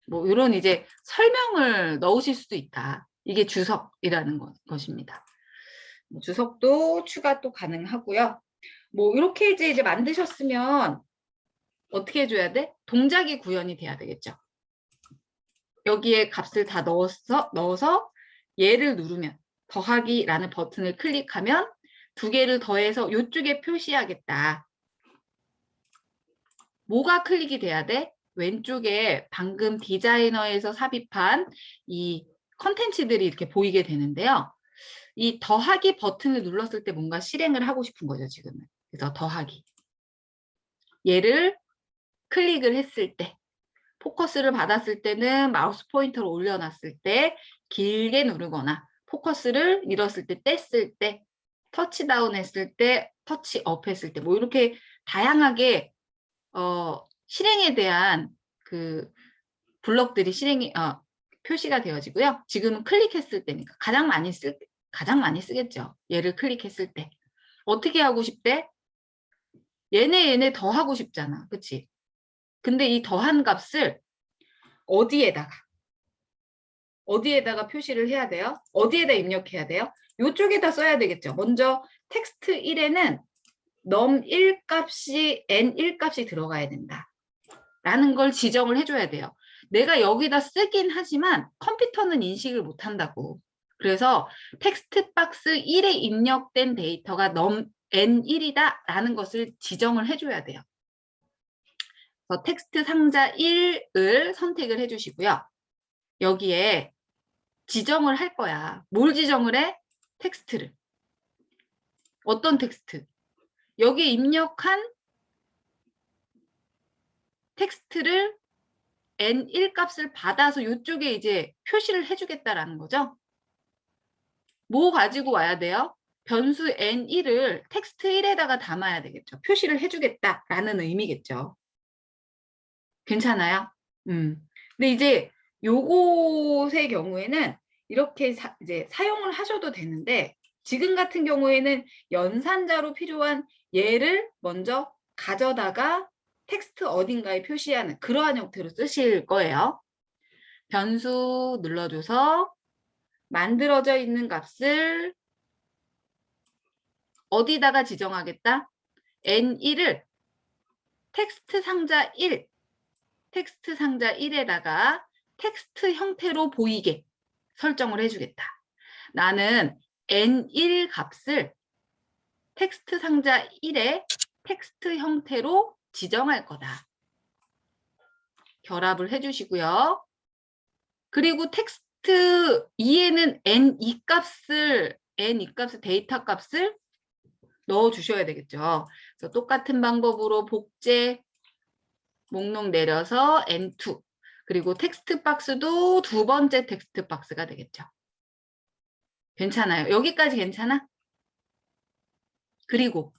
뭐 이런 이제 설명을 넣으실 수도 있다. 이게 주석이라는 것입니다. 주석도 추가 또 가능하고요. 뭐 이렇게 이제 만드셨으면 어떻게 해줘야 돼? 동작이 구현이 돼야 되겠죠. 여기에 값을 다 넣어서 얘를 누르면 더하기라는 버튼을 클릭하면 2개를 더해서 이쪽에 표시하겠다. 뭐가 클릭이 돼야 돼? 왼쪽에 방금 디자이너에서 삽입한 이 컨텐츠들이 이렇게 보이게 되는데요. 이 더하기 버튼을 눌렀을 때 뭔가 실행을 하고 싶은 거죠, 지금은. 그래서 더하기. 얘를 클릭을 했을 때, 포커스를 받았을 때는 마우스 포인터를 올려놨을 때 길게 누르거나 포커스를 잃었을 때, 뗐을 때, 터치다운 했을 때, 터치업 했을 때, 뭐 이렇게 다양하게 실행에 대한 그 블럭들이 표시가 되어지고요. 지금은 클릭했을 때니까 가장 많이 쓰겠죠. 얘를 클릭했을 때. 어떻게 하고 싶대? 얘네 더 하고 싶잖아. 그치? 근데 이 더한 값을 어디에다가 표시를 해야 돼요? 어디에다 입력해야 돼요? 이쪽에다 써야 되겠죠. 먼저 텍스트 1에는 num1 값이 n1 값이 들어가야 된다. 라는 걸 지정을 해줘야 돼요. 내가 여기다 쓰긴 하지만 컴퓨터는 인식을 못한다고. 그래서 텍스트 박스 1에 입력된 데이터가 n1이다 라는 것을 지정을 해줘야 돼요. 그래서 텍스트 상자 1을 선택을 해주시고요. 여기에 지정을 할 거야. 뭘 지정을 해? 텍스트를. 어떤 텍스트? 여기에 입력한 텍스트를 n1 값을 받아서 이쪽에 이제 표시를 해주겠다라는 거죠. 뭐 가지고 와야 돼요? 변수 n1을 텍스트 1에다가 담아야 되겠죠. 표시를 해주겠다라는 의미겠죠. 괜찮아요? 근데 이제 요것의 경우에는 이렇게 이제 사용을 하셔도 되는데 지금 같은 경우에는 연산자로 필요한 얘를 먼저 가져다가 텍스트 어딘가에 표시하는 그러한 형태로 쓰실 거예요. 변수 눌러줘서 만들어져 있는 값을 어디다가 지정하겠다? n1을 텍스트 상자 1에다가 텍스트 형태로 보이게 설정을 해주겠다. 나는 n1 값을 텍스트 상자 1에 텍스트 형태로 지정할 거다. 결합을 해주시고요. 그리고 텍스트 2에는 n2 값을 데이터 값을 넣어주셔야 되겠죠. 그래서 똑같은 방법으로 복제 목록 내려서 n2 그리고 텍스트 박스도 두 번째 텍스트 박스가 되겠죠. 괜찮아요. 여기까지 괜찮아? 그리고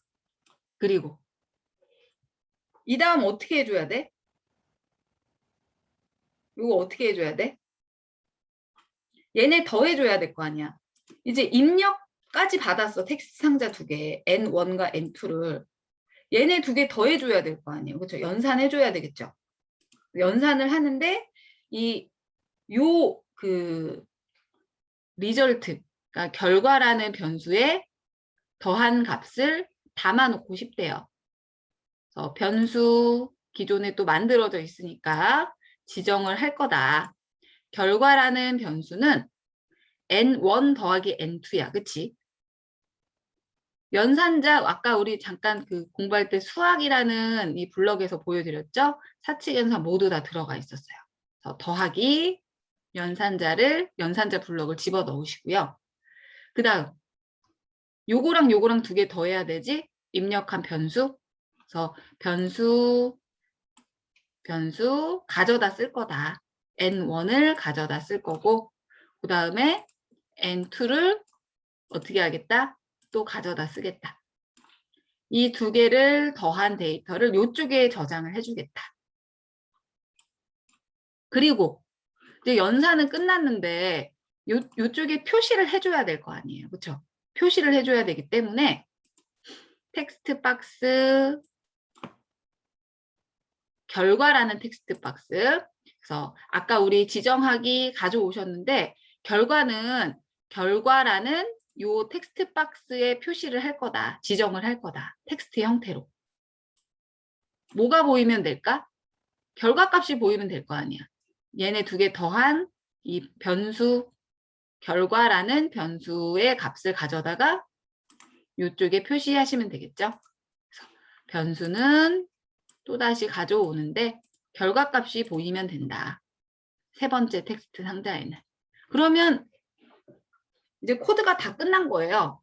이 다음 어떻게 해줘야 돼? 이거 어떻게 해줘야 돼? 얘네 더해줘야 될 거 아니야. 이제 입력까지 받았어. 텍스트 상자 두 개, N1과 N2를. 얘네 두 개 더해줘야 될 거 아니에요. 그렇죠? 연산해줘야 되겠죠. 연산을 하는데 리절트, 그러니까 결과라는 변수에 더한 값을 담아놓고 싶대요. 그래서 변수 기존에 또 만들어져 있으니까 지정을 할 거다. 결과라는 변수는 n1 더하기 n2야. 그치? 연산자 아까 우리 잠깐 그 공부할 때 수학이라는 이 블럭에서 보여드렸죠? 사칙 연산 모두 다 들어가 있었어요. 그래서 더하기 연산자 블럭을 집어 넣으시고요. 그 다음 요거랑 요거랑 두 개 더해야 되지? 입력한 변수. 그래서 변수 가져다 쓸 거다. n1을 가져다 쓸 거고 그 다음에 n2를 어떻게 하겠다? 또 가져다 쓰겠다. 이 두 개를 더한 데이터를 이쪽에 저장을 해주겠다. 그리고 이제 연산은 끝났는데 이쪽에 표시를 해줘야 될 거 아니에요. 그렇죠? 표시를 해줘야 되기 때문에 텍스트 박스 결과라는 텍스트 박스. 그래서 아까 우리 지정하기 가져오셨는데 결과라는 요 텍스트 박스에 표시를 할 거다. 지정을 할 거다. 텍스트 형태로. 뭐가 보이면 될까? 결과값이 보이면 될 거 아니야. 얘네 두 개 더한 이 변수 결과라는 변수의 값을 가져다가 이쪽에 표시하시면 되겠죠. 그래서 변수는 또다시 가져오는데 결과값이 보이면 된다. 세 번째 텍스트 상자에는. 그러면 이제 코드가 다 끝난 거예요.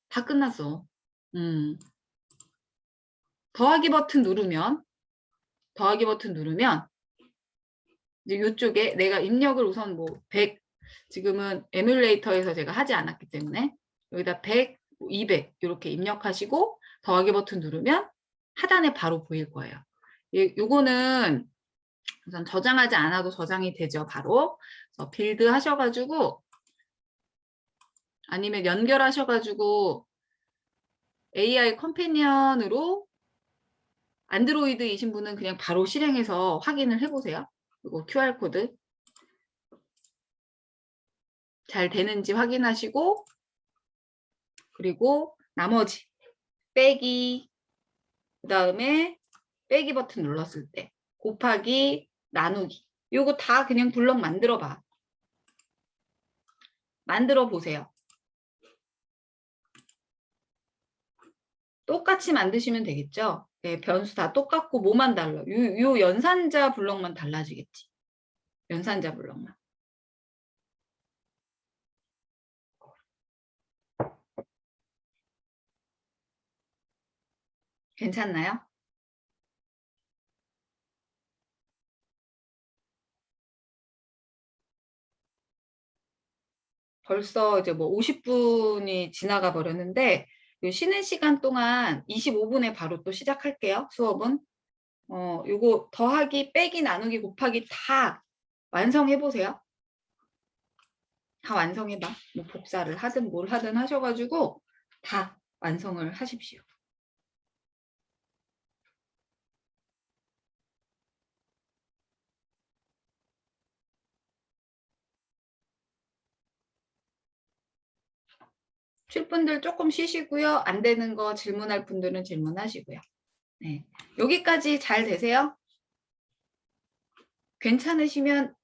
다 끝났어. 더하기 버튼 누르면 이제 이쪽에 내가 입력을 우선 뭐 100 지금은 에뮬레이터에서 제가 하지 않았기 때문에 여기다 100, 200 이렇게 입력하시고 더하기 버튼 누르면 하단에 바로 보일 거예요. 요거는 우선 저장하지 않아도 저장이 되죠. 바로. 그래서 빌드 하셔가지고 아니면 연결하셔가지고 AI 컴패니언으로 안드로이드이신 분은 그냥 바로 실행해서 확인을 해보세요. 그리고 QR코드 잘 되는지 확인하시고 그리고 나머지 빼기 그 다음에 빼기 버튼 눌렀을 때 곱하기 나누기 요거 다 그냥 블럭 만들어 봐. 만들어 보세요. 똑같이 만드시면 되겠죠? 네, 변수 다 똑같고 뭐만 달라. 요 연산자 블럭만 달라지겠지. 연산자 블럭만. 괜찮나요? 벌써 이제 뭐 50분이 지나가 버렸는데 요 쉬는 시간 동안 25분에 바로 또 시작할게요. 수업은. 요거 더하기, 빼기, 나누기, 곱하기 다 완성해 보세요. 다 완성해봐. 뭐 복사를 하든 뭘 하든 하셔가지고 다 완성을 하십시오. 쉴 분들 조금 쉬시고요. 안 되는 거 질문할 분들은 질문하시고요. 네. 여기까지 잘 되세요? 괜찮으시면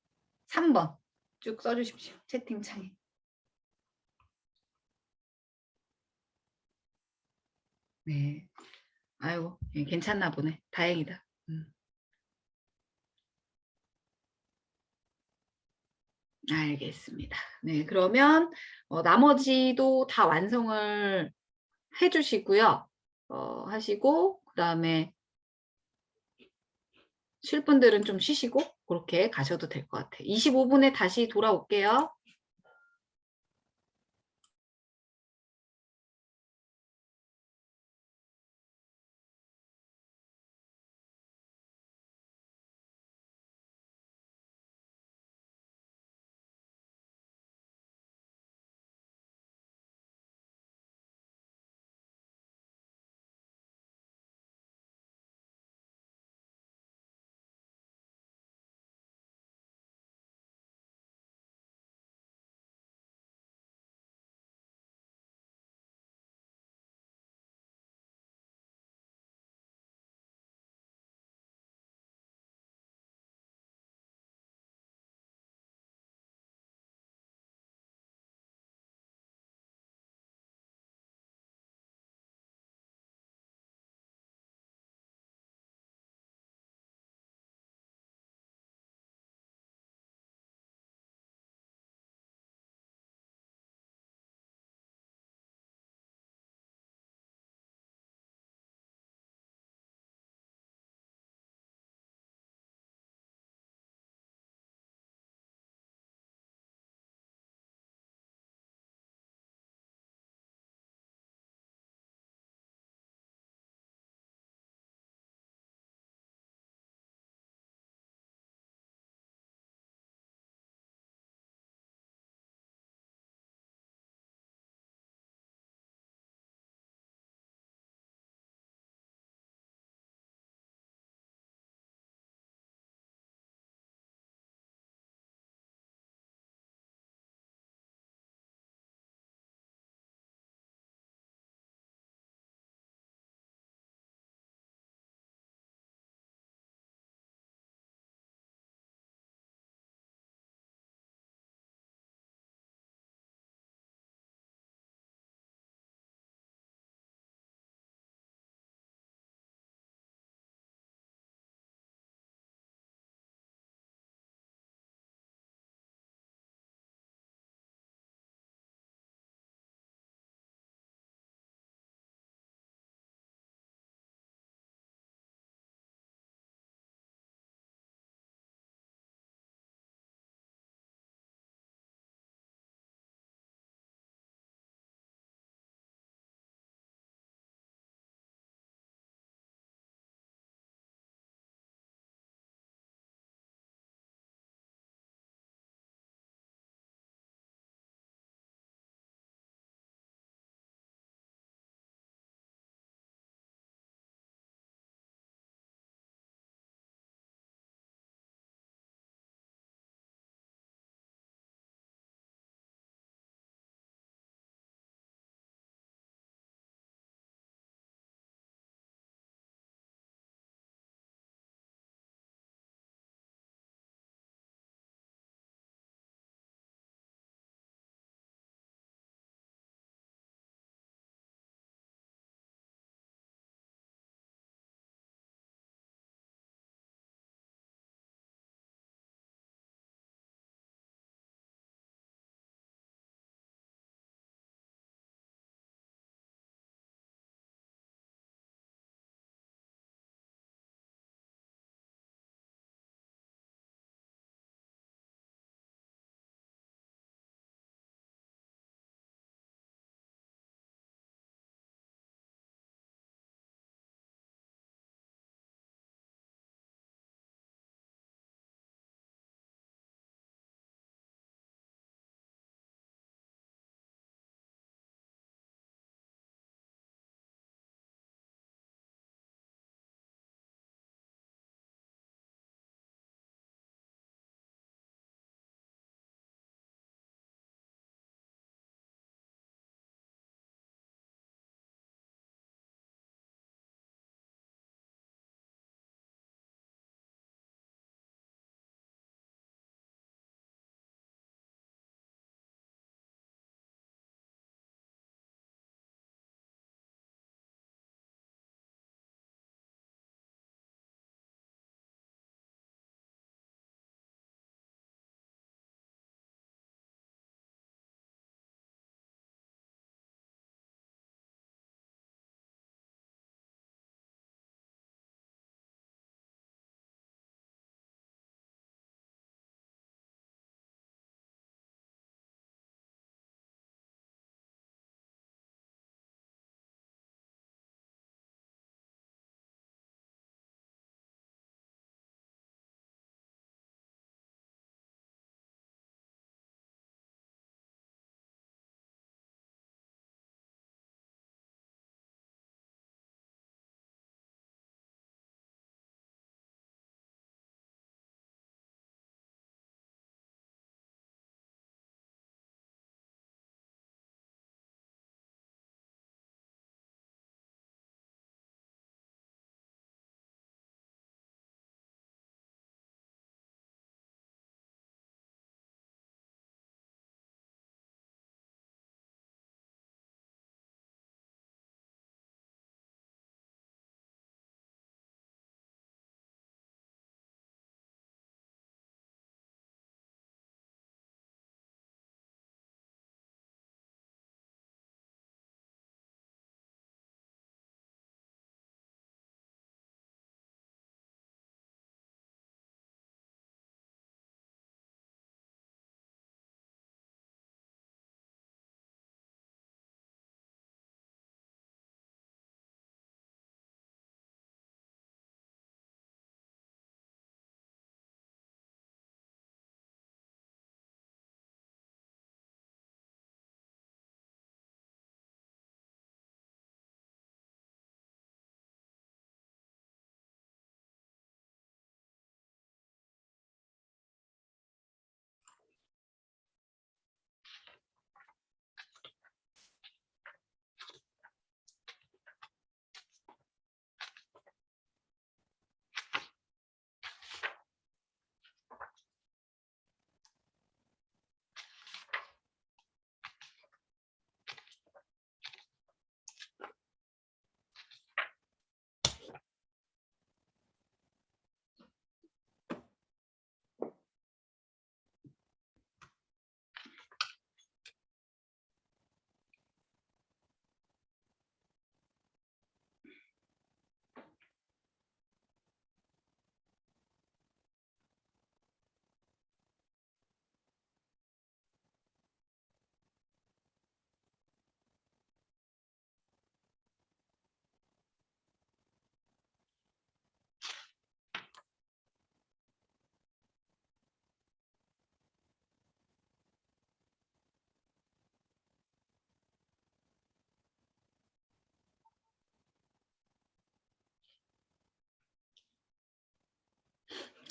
3번 쭉 써주십시오. 채팅창에. 네. 아이고, 예, 괜찮나 보네. 다행이다. 알겠습니다. 네, 그러면 나머지도 다 완성을 해주시고요. 하시고 그다음에 쉴 분들은 좀 쉬시고 그렇게 가셔도 될 것 같아요. 25분에 다시 돌아올게요.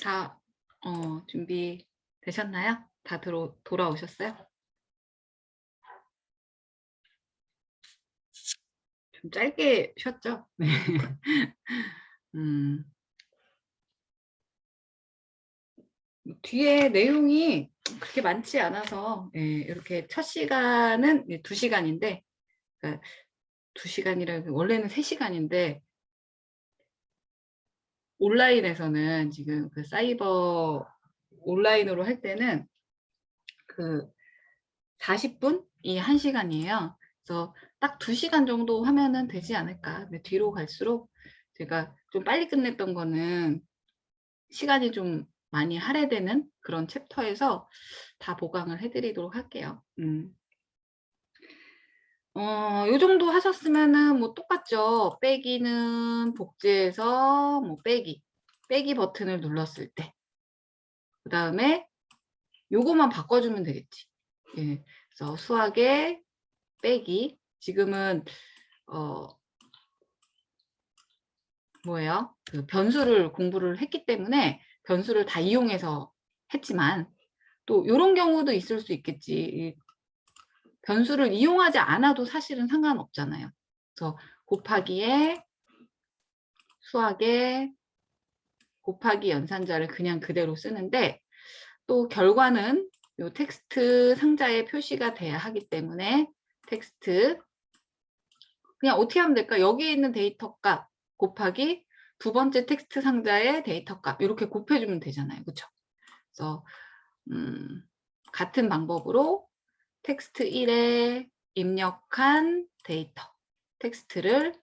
다 준비 되셨나요? 다 돌아오셨어요? 좀 짧게 쉬었죠? 네. 뒤에 내용이 그렇게 많지 않아서 이렇게 첫 시간은 2시간인데 그러니까 2시간이라 원래는 3시간인데 온라인에서는 지금 그 사이버 온라인으로 할 때는 그 40분이 1시간이에요. 그래서 딱 2시간 정도 하면은 되지 않을까. 근데 뒤로 갈수록 제가 좀 빨리 끝냈던 거는 시간이 좀 많이 할애되는 그런 챕터에서 다 보강을 해드리도록 할게요. 요 정도 하셨으면은 뭐 똑같죠. 빼기는 복제해서 뭐 빼기 버튼을 눌렀을 때. 그 다음에 요거만 바꿔주면 되겠지. 예. 그래서 수학의 빼기. 지금은 뭐예요? 그 변수를 공부를 했기 때문에 변수를 다 이용해서 했지만 또 이런 경우도 있을 수 있겠지. 변수를 이용하지 않아도 사실은 상관없잖아요. 그래서 곱하기에 수학의 곱하기 연산자를 그냥 그대로 쓰는데 또 결과는 이 텍스트 상자에 표시가 돼야 하기 때문에 텍스트 그냥 어떻게 하면 될까? 여기에 있는 데이터 값 곱하기 두 번째 텍스트 상자의 데이터 값 이렇게 곱해주면 되잖아요. 그렇죠? 그래서 같은 방법으로 텍스트 1에 입력한 데이터 텍스트를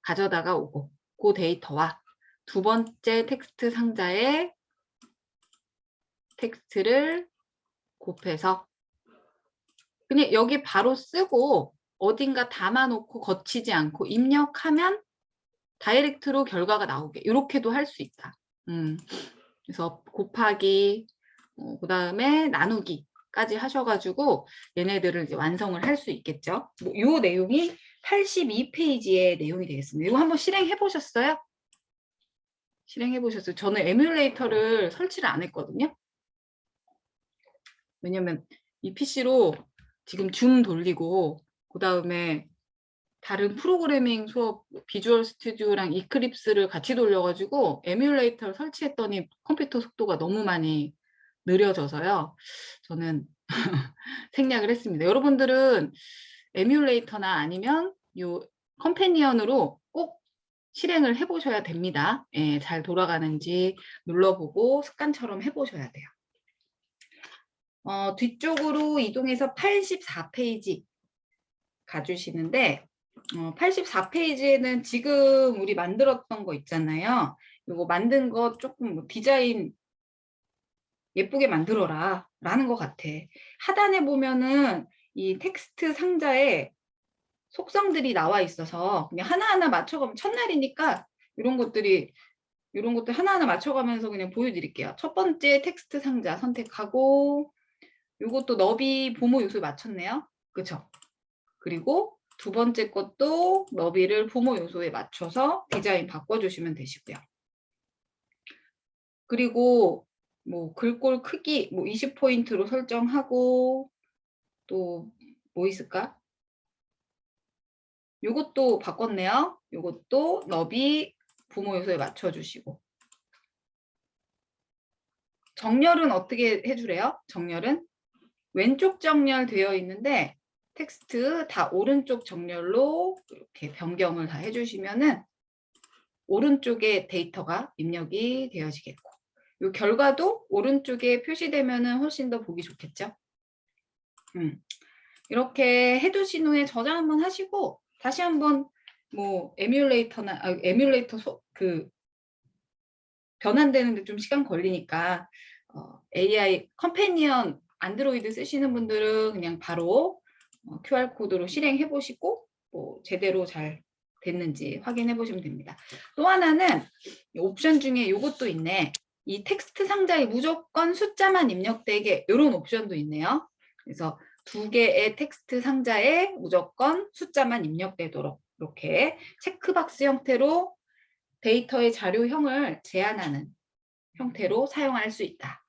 가져다가 오고 그 데이터와 두 번째 텍스트 상자의 텍스트를 곱해서 그냥 여기 바로 쓰고 어딘가 담아놓고 거치지 않고 입력하면 다이렉트로 결과가 나오게 이렇게도 할 수 있다. 그래서 곱하기 그 다음에 나누기까지 하셔가지고 얘네들을 이제 완성을 할 수 있겠죠. 뭐, 요 내용이 82페이지의 내용이 되겠습니다. 이거 한번 실행해 보셨어요? 실행해 보셨어요? 저는 에뮬레이터를 설치를 안 했거든요. 왜냐면 이 PC로 지금 줌 돌리고 그 다음에 다른 프로그래밍 수업 비주얼 스튜디오랑 이클립스를 같이 돌려가지고 에뮬레이터를 설치했더니 컴퓨터 속도가 너무 많이 느려져서요. 저는 생략을 했습니다. 여러분들은 에뮬레이터나 아니면 요 컴패니언으로 꼭 실행을 해보셔야 됩니다. 예, 잘 돌아가는지 눌러보고 습관처럼 해보셔야 돼요. 뒤쪽으로 이동해서 84페이지 가주시는데 84페이지에는 지금 우리 만들었던 거 있잖아요. 이거 만든 거 조금 뭐 디자인 예쁘게 만들어라 라는 것 같아. 하단에 보면은 이 텍스트 상자에 속성들이 나와 있어서 그냥 하나하나 맞춰가면 첫날이니까 이런 것들 하나하나 맞춰가면서 그냥 보여드릴게요. 첫 번째 텍스트 상자 선택하고 이것도 너비 부모 요소에 맞췄네요. 그렇죠? 그리고 두 번째 것도 너비를 부모 요소에 맞춰서 디자인 바꿔주시면 되시고요. 그리고 뭐 글꼴 크기 뭐 20포인트로 설정하고 또 뭐 있을까? 요것도 바꿨네요. 요것도 너비 부모 요소에 맞춰주시고 정렬은 어떻게 해주래요? 정렬은 왼쪽 정렬 되어 있는데 텍스트 다 오른쪽 정렬로 이렇게 변경을 다 해주시면은 오른쪽에 데이터가 입력이 되어지겠고 이 결과도 오른쪽에 표시되면은 훨씬 더 보기 좋겠죠. 이렇게 해두신 후에 저장 한번 하시고 다시 한번 뭐 에뮬레이터 그 변환되는데 좀 시간 걸리니까 AI 컴패니언 안드로이드 쓰시는 분들은 그냥 바로 QR코드로 실행해 보시고 뭐 제대로 잘 됐는지 확인해 보시면 됩니다. 또 하나는 옵션 중에 이것도 있네. 이 텍스트 상자에 무조건 숫자만 입력되게 이런 옵션도 있네요. 그래서 두 개의 텍스트 상자에 무조건 숫자만 입력되도록 이렇게 체크박스 형태로 데이터의 자료형을 제한하는 형태로 사용할 수 있다.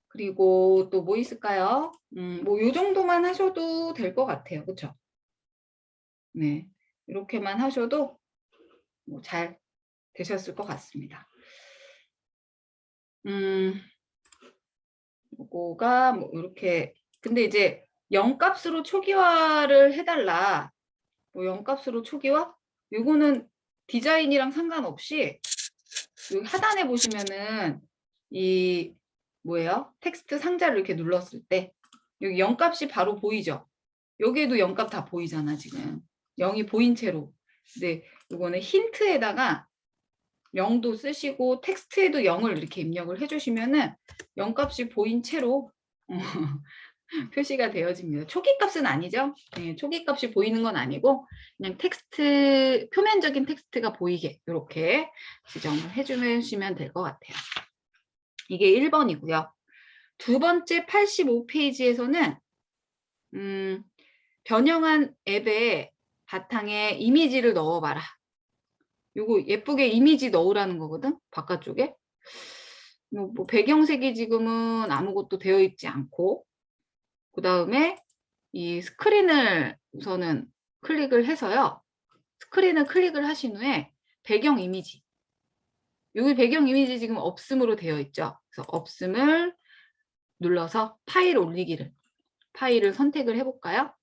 그리고 또 뭐 있을까요? 뭐 요 정도만 하셔도 될 것 같아요. 그렇죠? 네, 이렇게만 하셔도 뭐 잘 되셨을 것 같습니다. 요거가 뭐 이렇게, 근데 이제 0값으로 초기화를 해달라. 뭐 0값으로 초기화? 요거는 디자인이랑 상관없이 여기 하단에 보시면은 이 뭐예요? 텍스트 상자를 이렇게 눌렀을 때 여기 0값이 바로 보이죠? 여기에도 0값 다 보이잖아, 지금. 0이 보인 채로. 근데 이거는 힌트에다가 0도 쓰시고 텍스트에도 0을 이렇게 입력을 해주시면은 0값이 보인 채로 표시가 되어집니다. 초기 값은 아니죠. 네, 초기 값이 보이는 건 아니고 그냥 텍스트, 표면적인 텍스트가 보이게 이렇게 지정을 해주시면 될 것 같아요. 이게 1번이고요. 두 번째 85페이지에서는 변형한 앱에 바탕에 이미지를 넣어봐라. 요거 예쁘게 이미지 넣으라는 거거든, 바깥쪽에. 뭐 배경색이 지금은 아무것도 되어 있지 않고, 그 다음에 이 스크린을 우선은 클릭을 해서요. 스크린을 클릭을 하신 후에 배경 이미지. 여기 배경 이미지 지금 없음으로 되어 있죠. 그래서 없음을 눌러서 파일 올리기를, 파일을 선택을 해볼까요?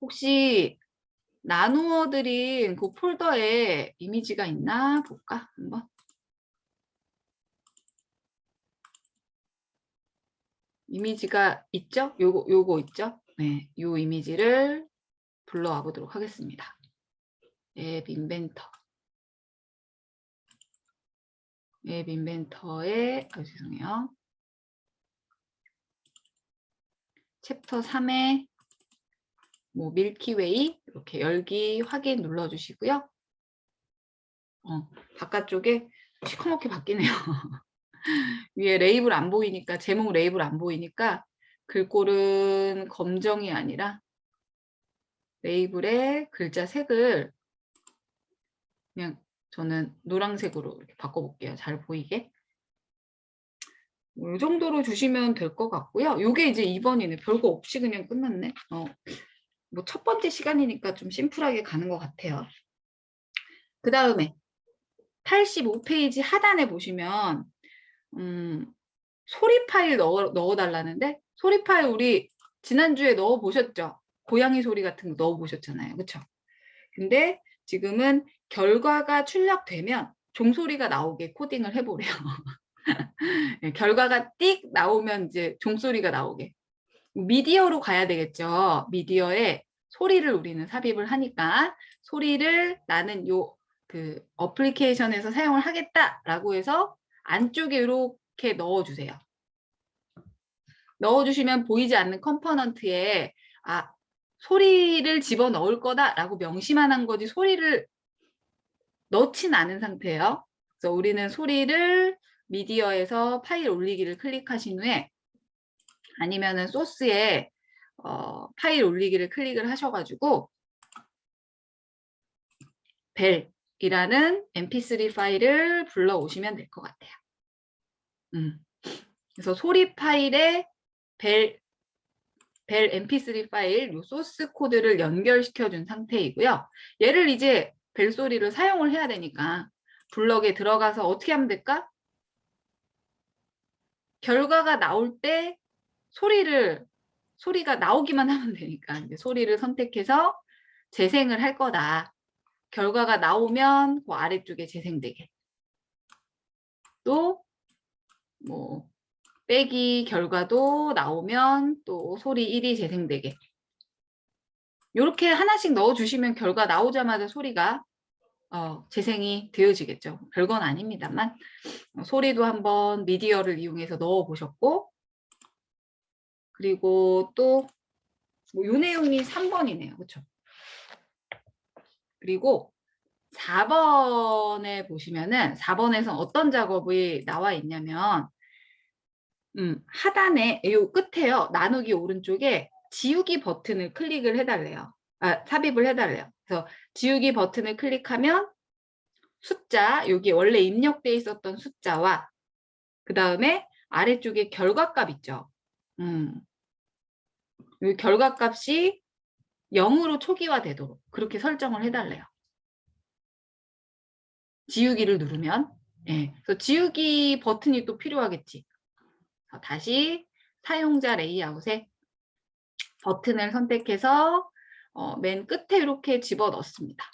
혹시 나누어 드린 그 폴더에 이미지가 있나 볼까? 한번. 이미지가 있죠? 요거 있죠? 네, 요 이미지를 불러와 보도록 하겠습니다. 앱 인벤터. 앱 인벤터에, 죄송해요. 챕터 3에 뭐 밀키웨이 이렇게 열기 확인 눌러주시고요. 바깥쪽에 시커멓게 바뀌네요. 위에 레이블 안 보이니까, 제목 레이블 안 보이니까 글꼴은 검정이 아니라 레이블의 글자 색을 그냥 저는 노란색으로 이렇게 바꿔볼게요. 잘 보이게. 이 정도로 주시면 될 것 같고요. 요게 이제 2번이네. 별거 없이 그냥 끝났네. 뭐 첫 번째 시간이니까 좀 심플하게 가는 것 같아요. 그 다음에 85페이지 하단에 보시면 소리 파일 넣어달라는데, 소리 파일 우리 지난주에 넣어보셨죠? 고양이 소리 같은 거 넣어보셨잖아요. 그쵸? 근데 지금은 결과가 출력되면 종소리가 나오게 코딩을 해보래요. 결과가 띡 나오면 이제 종소리가 나오게. 미디어로 가야 되겠죠. 미디어에 소리를 우리는 삽입을 하니까 소리를 나는 그 어플리케이션에서 사용을 하겠다라고 해서 안쪽에 이렇게 넣어주세요. 넣어주시면 보이지 않는 컴포넌트에 소리를 집어넣을 거다라고 명시만 한 거지 소리를 넣진 않은 상태예요. 그래서 우리는 소리를 미디어에서 파일 올리기를 클릭하신 후에 아니면은 소스에 파일 올리기를 클릭을 하셔가지고 벨이라는 mp3 파일을 불러오시면 될 것 같아요. 그래서 소리 파일에 벨 mp3 파일 요 소스 코드를 연결시켜 준 상태이고요. 얘를 이제 벨소리를 사용을 해야 되니까 블럭에 들어가서 어떻게 하면 될까? 결과가 나올 때 소리가 나오기만 하면 되니까 이제 소리를 선택해서 재생을 할 거다. 결과가 나오면 그 아래쪽에 재생되게. 또 뭐 빼기 결과도 나오면 또 소리 1이 재생되게. 이렇게 하나씩 넣어주시면 결과 나오자마자 소리가 재생이 되어지겠죠. 별건 아닙니다만 소리도 한번 미디어를 이용해서 넣어보셨고, 그리고 또 이 내용이 3번이네요. 그렇죠? 그리고 4번에 보시면은 4번에서 어떤 작업이 나와 있냐면 하단에 이 끝에요. 나누기 오른쪽에 지우기 버튼을 클릭을 해달래요. 삽입을 해달래요. 그래서 지우기 버튼을 클릭하면 숫자, 여기 원래 입력되어 있었던 숫자와 그 다음에 아래쪽에 결과값 있죠. 이 결과값이 0으로 초기화되도록 그렇게 설정을 해달래요. 지우기를 누르면. 예, 그래서 지우기 버튼이 또 필요하겠지. 다시 사용자 레이아웃에 버튼을 선택해서 맨 끝에 이렇게 집어 넣습니다.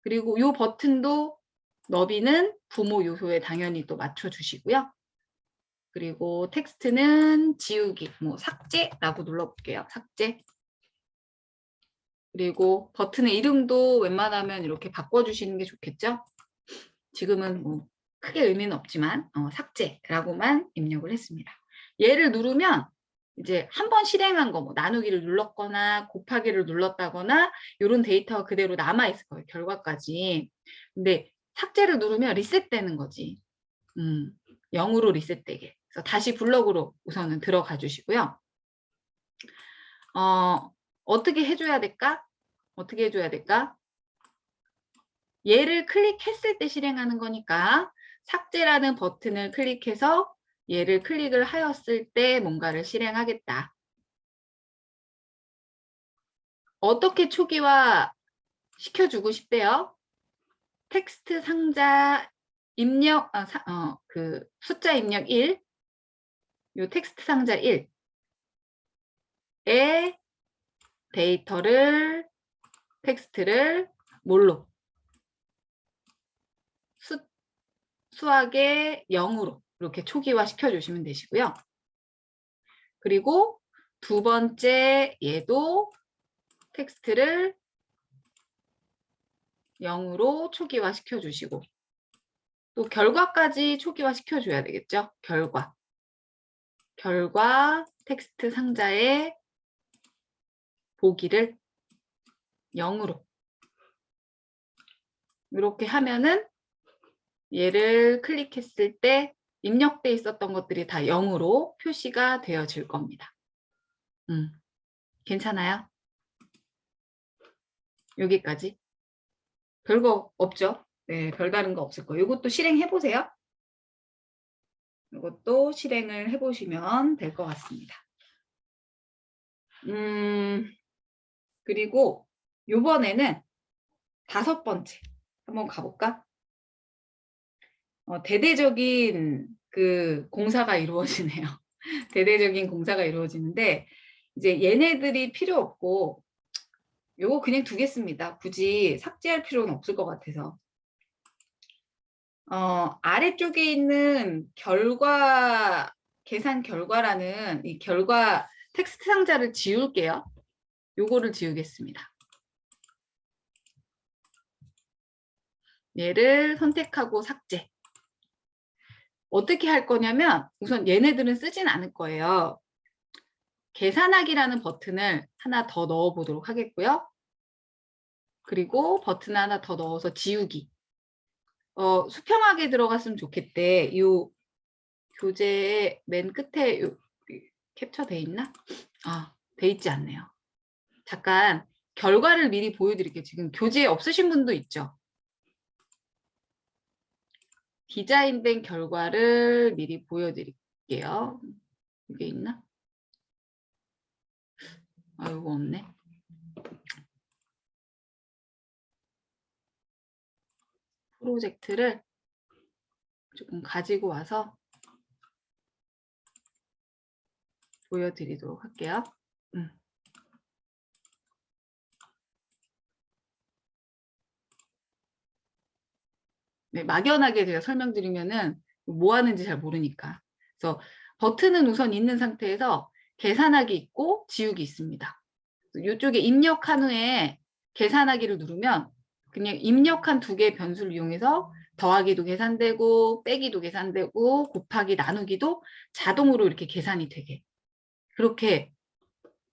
그리고 이 버튼도 너비는 부모 요소에 당연히 또 맞춰주시고요. 그리고 텍스트는 지우기, 뭐 삭제라고 눌러볼게요. 삭제. 그리고 버튼의 이름도 웬만하면 이렇게 바꿔주시는 게 좋겠죠. 지금은 뭐 크게 의미는 없지만 삭제라고만 입력을 했습니다. 얘를 누르면 이제 한 번 실행한 거, 뭐 나누기를 눌렀거나 곱하기를 눌렀다거나 이런 데이터가 그대로 남아있을 거예요. 결과까지. 근데 삭제를 누르면 리셋되는 거지. 0으로 리셋되게. 그래서 다시 블럭으로 우선은 들어가 주시고요. 어떻게 해줘야 될까? 어떻게 해줘야 될까? 얘를 클릭했을 때 실행하는 거니까 삭제라는 버튼을 클릭해서 얘를 클릭을 하였을 때 뭔가를 실행하겠다. 어떻게 초기화 시켜주고 싶대요? 텍스트 상자 입력, 그 숫자 입력 1, 요 텍스트 상자 1에 데이터를, 텍스트를 뭘로? 수학의 0으로 이렇게 초기화 시켜주시면 되시고요. 그리고 두 번째 얘도 텍스트를 0으로 초기화 시켜주시고 또 결과까지 초기화 시켜줘야 되겠죠. 결과 텍스트 상자의 보기를 0으로 이렇게 하면은 얘를 클릭했을 때 입력돼 있었던 것들이 다 0으로 표시가 되어질 겁니다. 괜찮아요? 여기까지. 별거 없죠? 네, 별다른 거 없을 거예요. 이것도 실행해 보세요. 이것도 실행을 해보시면 될 것 같습니다. 그리고 이번에는 5번째 한번 가볼까? 대대적인 그 공사가 이루어지네요. 대대적인 공사가 이루어지는데 이제 얘네들이 필요 없고 요거 그냥 두겠습니다. 굳이 삭제할 필요는 없을 것 같아서. 아래쪽에 있는 결과, 계산 결과라는 이 결과 텍스트 상자를 지울게요. 요거를 지우겠습니다. 얘를 선택하고 삭제. 어떻게 할 거냐면 우선 얘네들은 쓰진 않을 거예요. 계산하기라는 버튼을 하나 더 넣어 보도록 하겠고요. 그리고 버튼 하나 더 넣어서 지우기. 수평하게 들어갔으면 좋겠대. 이 교재의 맨 끝에 캡처돼 있나? 돼 있지 않네요. 잠깐 결과를 미리 보여드릴게요. 지금 교재에 없으신 분도 있죠. 디자인된 결과를 미리 보여드릴게요. 이게 있나? 이거 없네. 프로젝트를 조금 가지고 와서 보여드리도록 할게요. 네, 막연하게 제가 설명드리면은 뭐 하는지 잘 모르니까. 그래서 버튼은 우선 있는 상태에서 계산하기 있고 지우기 있습니다. 이쪽에 입력한 후에 계산하기를 누르면 그냥 입력한 2개의 변수를 이용해서 더하기도 계산되고 빼기도 계산되고 곱하기 나누기도 자동으로 이렇게 계산이 되게 그렇게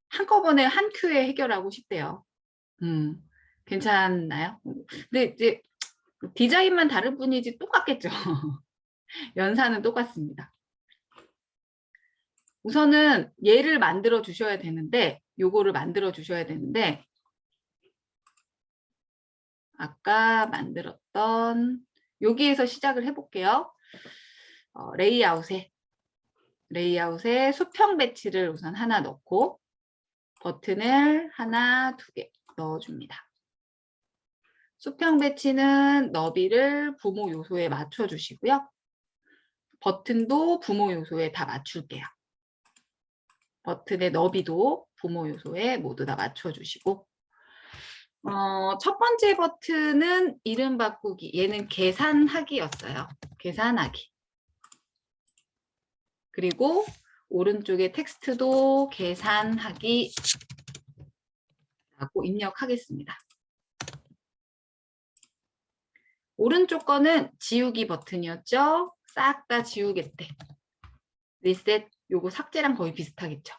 한꺼번에 한 큐에 해결하고 싶대요. 괜찮나요? 근데 이제 디자인만 다를 뿐이지 똑같겠죠. 연산은 똑같습니다. 우선은 얘를 만들어 주셔야 되는데 요거를 만들어 주셔야 되는데 아까 만들었던 여기에서 시작을 해볼게요. 레이아웃에 수평 배치를 우선 하나 넣고 버튼을 하나, 두 개 넣어줍니다. 수평 배치는 너비를 부모 요소에 맞춰주시고요. 버튼도 부모 요소에 다 맞출게요. 버튼의 너비도 부모 요소에 모두 다 맞춰주시고 첫 번째 버튼은 이름 바꾸기. 얘는 계산하기였어요. 계산하기. 그리고 오른쪽에 텍스트도 계산하기 라고 입력하겠습니다. 오른쪽 거는 지우기 버튼이었죠. 싹 다 지우겠대. 리셋, 요거 삭제랑 거의 비슷하겠죠.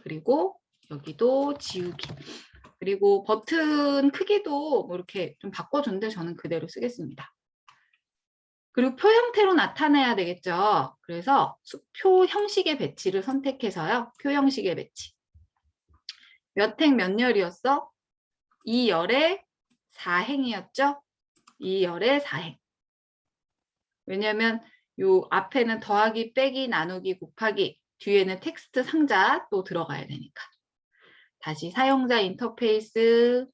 그리고 여기도 지우기. 그리고 버튼 크기도 뭐 이렇게 좀 바꿔준데 저는 그대로 쓰겠습니다. 그리고 표 형태로 나타내야 되겠죠. 그래서 표 형식의 배치를 선택해서요. 표 형식의 배치. 몇 행 몇 열이었어? 2열에 4행이었죠? 2열에 4행. 왜냐면 요 앞에는 더하기, 빼기, 나누기, 곱하기, 뒤에는 텍스트 상자 또 들어가야 되니까. 다시 사용자 인터페이스,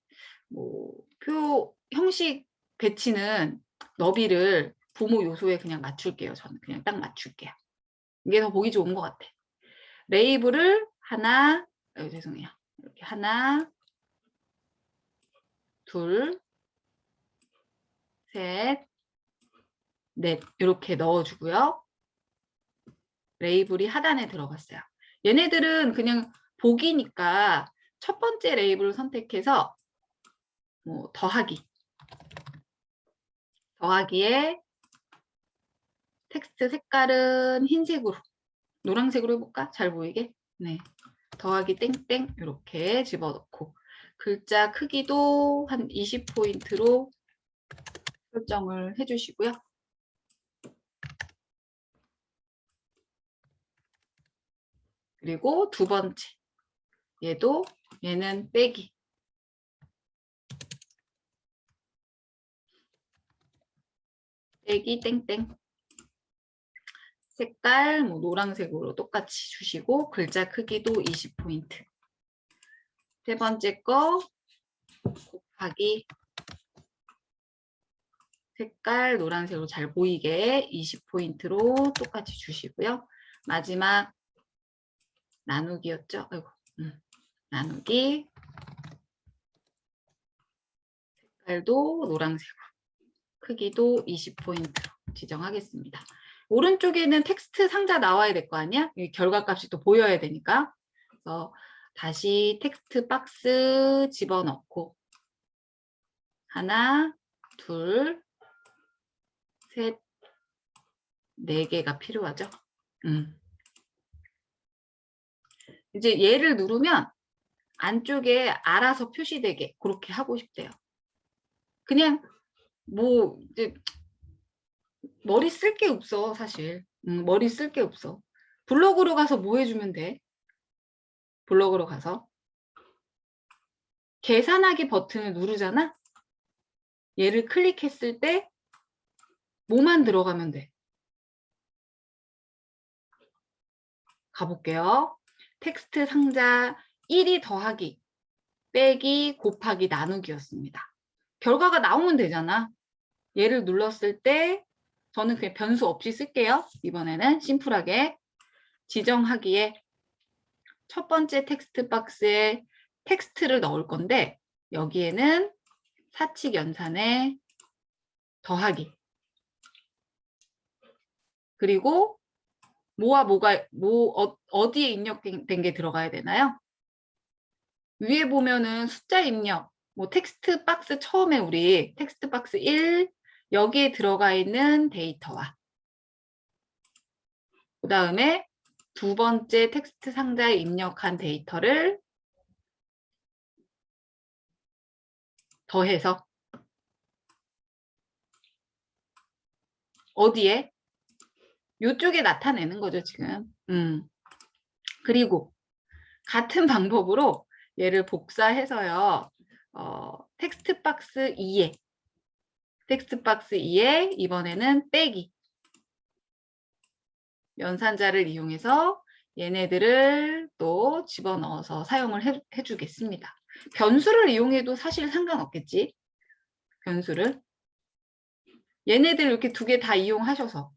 표 형식 배치는 너비를 부모 요소에 그냥 맞출게요. 저는 그냥 딱 맞출게요. 이게 더 보기 좋은 것 같아. 레이블을 하나, 죄송해요. 이렇게 하나, 둘, 셋, 넷 이렇게 넣어주고요. 레이블이 하단에 들어갔어요. 얘네들은 그냥 보기니까 첫 번째 레이블을 선택해서 더하기. 더하기에 텍스트 색깔은 흰색으로, 노란색으로 해볼까? 잘 보이게. 네, 더하기 땡땡 이렇게 집어넣고 글자 크기도 한 20포인트로 설정을 해주시고요. 그리고 두 번째, 얘는 빼기. 빼기 땡땡. 색깔 노란색으로 똑같이 주시고 글자 크기도 20포인트. 세 번째 거 곱하기. 색깔 노란색으로 잘 보이게 20포인트로 똑같이 주시고요. 마지막 나누기였죠? 아이고, 나누기. 색깔도 노란색으로. 크기도 20포인트로 지정하겠습니다. 오른쪽에는 텍스트 상자 나와야 될 거 아니야? 이 결과값이 또 보여야 되니까. 그래서 다시 텍스트 박스 집어넣고 하나, 둘, 셋, 네 개가 필요하죠. 이제 얘를 누르면 안쪽에 알아서 표시되게 그렇게 하고 싶대요. 그냥 이제 머리 쓸 게 없어 사실. 머리 쓸 게 없어. 블로그로 가서 뭐 해주면 돼? 블로그로 가서 계산하기 버튼을 누르잖아. 얘를 클릭했을 때 뭐만 들어가면 돼? 가볼게요. 텍스트 상자 1이 더하기, 빼기, 곱하기, 나누기였습니다. 결과가 나오면 되잖아. 얘를 눌렀을 때 저는 그냥 변수 없이 쓸게요. 이번에는 심플하게 지정하기에 첫 번째 텍스트 박스에 텍스트를 넣을 건데 여기에는 사칙 연산에 더하기 그리고 어디에 입력된 게 들어가야 되나요? 위에 보면은 숫자 입력, 텍스트 박스 처음에 우리 텍스트 박스 1 여기에 들어가 있는 데이터와 그 다음에 두 번째 텍스트 상자에 입력한 데이터를 더해서 어디에? 이쪽에 나타내는 거죠, 지금. 그리고 같은 방법으로 얘를 복사해서요. 텍스트 박스 2에 텍스트 박스 2에 이번에는 빼기. 연산자를 이용해서 얘네들을 또 집어넣어서 사용을 해주겠습니다. 변수를 이용해도 사실 상관없겠지. 변수를. 얘네들 이렇게 두 개 다 이용하셔서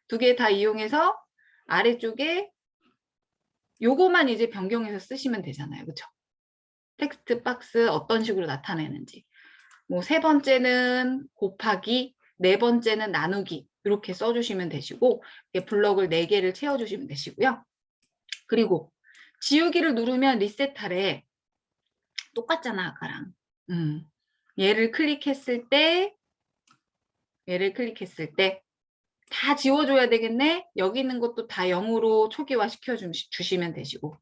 두 개 다 이용해서 아래쪽에 요거만 이제 변경해서 쓰시면 되잖아요. 그렇죠? 텍스트 박스 어떤 식으로 나타내는지. 뭐 세 번째는 곱하기, 네 번째는 나누기 이렇게 써주시면 되시고 블럭을 4개를 채워주시면 되시고요. 그리고 지우기를 누르면 리셋하래. 똑같잖아 아까랑. 얘를 클릭했을 때 다 지워줘야 되겠네. 여기 있는 것도 다 0으로 초기화 시켜주시면 되시고.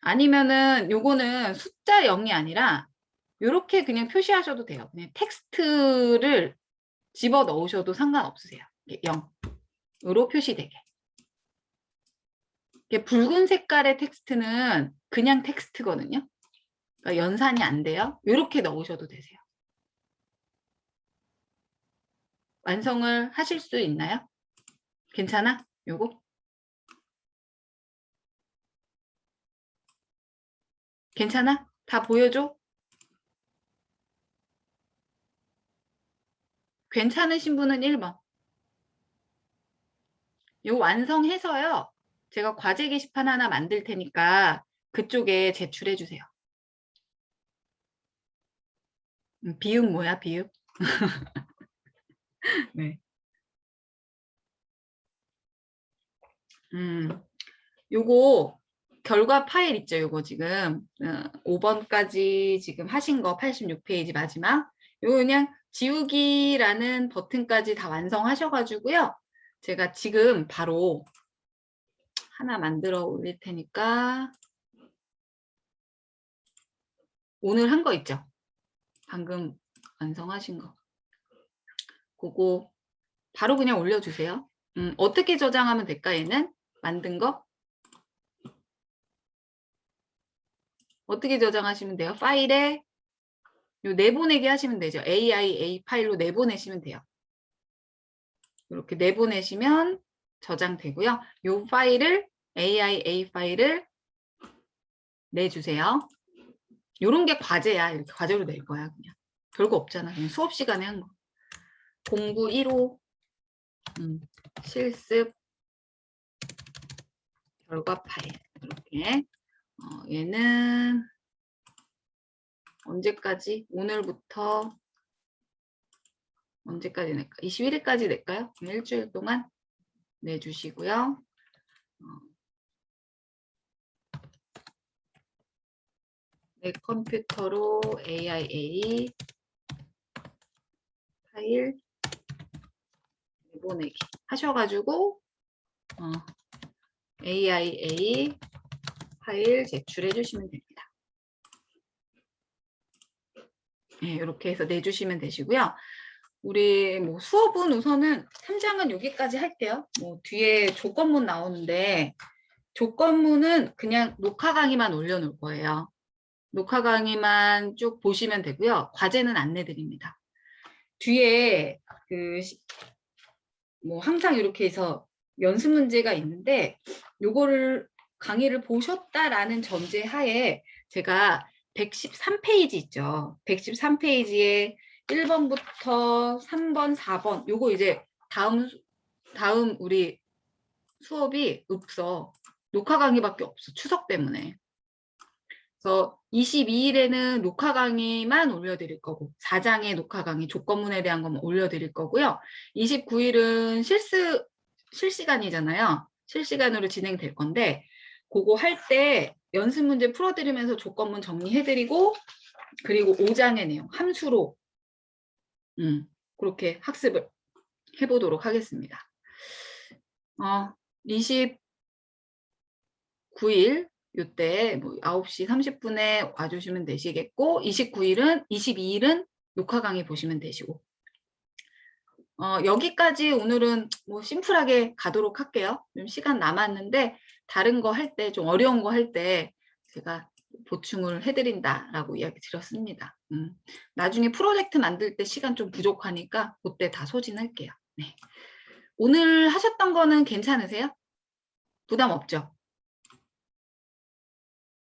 아니면은 요거는 숫자 0이 아니라 이렇게 그냥 표시하셔도 돼요. 그냥 텍스트를 집어 넣으셔도 상관없으세요. 0으로 표시되게. 붉은 색깔의 텍스트는 그냥 텍스트거든요. 그러니까 연산이 안 돼요. 이렇게 넣으셔도 되세요. 완성을 하실 수 있나요? 괜찮아? 요거? 괜찮아? 다 보여줘? 괜찮으신 분은 1번. 요 완성해서요. 제가 과제 게시판 하나 만들 테니까 그쪽에 제출해 주세요. 비읍 뭐야, 비읍? 네. 요거 결과 파일 있죠? 요거 지금 5번까지 지금 하신 거 86페이지 마지막. 요거 그냥 지우기라는 버튼까지 다 완성하셔가지고요. 제가 지금 바로 하나 만들어 올릴 테니까 오늘 한 거 있죠? 방금 완성하신 거. 그거 바로 그냥 올려주세요. 어떻게 저장하면 될까 얘는? 만든 거? 어떻게 저장하시면 돼요? 파일에 요 내보내기 하시면 되죠. AIA 파일로 내보내시면 돼요. 이렇게 내보내시면 저장되고요. 요 파일을 AIA 파일을 내주세요. 요런 게 과제야. 이렇게 과제로 낼 거야. 그냥 별거 없잖아. 그냥 수업 시간에 한 거. 공부 1호 실습 결과 파일 이렇게 얘는 언제까지? 오늘부터 언제까지 낼까? 21일까지 낼까요? 일주일 동안 내주시고요. 내 컴퓨터로 AIA 파일 내보내기 하셔가지고 AIA 파일 제출해 주시면 됩니다. 네, 이렇게 해서 내주시면 되시고요. 우리 뭐 수업은 우선은 3장은 여기까지 할게요. 뭐 뒤에 조건문 나오는데 조건문은 그냥 녹화 강의만 올려놓을 거예요. 녹화 강의만 쭉 보시면 되고요. 과제는 안 내드립니다. 뒤에 뭐 항상 이렇게 해서 연습 문제가 있는데 요거를 강의를 보셨다라는 전제 하에 제가 113페이지 있죠. 113페이지에 1번부터 3번, 4번 요거 이제 다음 우리 수업이 없어. 녹화 강의밖에 없어. 추석 때문에. 그래서 22일에는 녹화 강의만 올려드릴 거고 4장의 녹화 강의 조건문에 대한 것만 올려드릴 거고요. 29일은 실시간이잖아요. 실시간으로 진행될 건데 그거 할 때 연습 문제 풀어드리면서 조건문 정리해드리고 그리고 5장의 내용 함수로 그렇게 학습을 해보도록 하겠습니다. 29일 이때 뭐 9시 30분에 와주시면 되시겠고 22일은 녹화 강의 보시면 되시고 여기까지 오늘은 뭐 심플하게 가도록 할게요. 좀 시간 남았는데 다른 거 할 때 좀 어려운 거 할 때 제가 보충을 해드린다라고 이야기 드렸습니다. 나중에 프로젝트 만들 때 시간 좀 부족하니까 그때 다 소진할게요. 네. 오늘 하셨던 거는 괜찮으세요? 부담 없죠?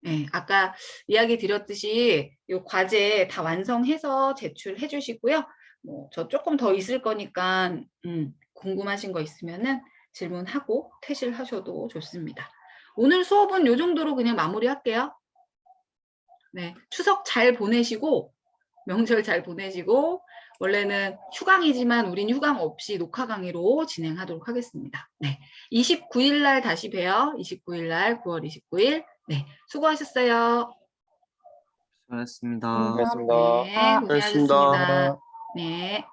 네, 아까 이야기 드렸듯이 이 과제 다 완성해서 제출해 주시고요. 뭐 저 조금 더 있을 거니까 궁금하신 거 있으면은 질문하고 퇴실하셔도 좋습니다. 오늘 수업은 이 정도로 그냥 마무리할게요. 네, 추석 잘 보내시고 명절 잘 보내시고 원래는 휴강이지만 우린 휴강 없이 녹화 강의로 진행하도록 하겠습니다. 네, 29일 날 다시 봬요. 29일 날 9월 29일. 네, 수고하셨어요. 수고하셨습니다. 감사합니다. 네, 고생하셨습니다. 수고하셨습니다. 네.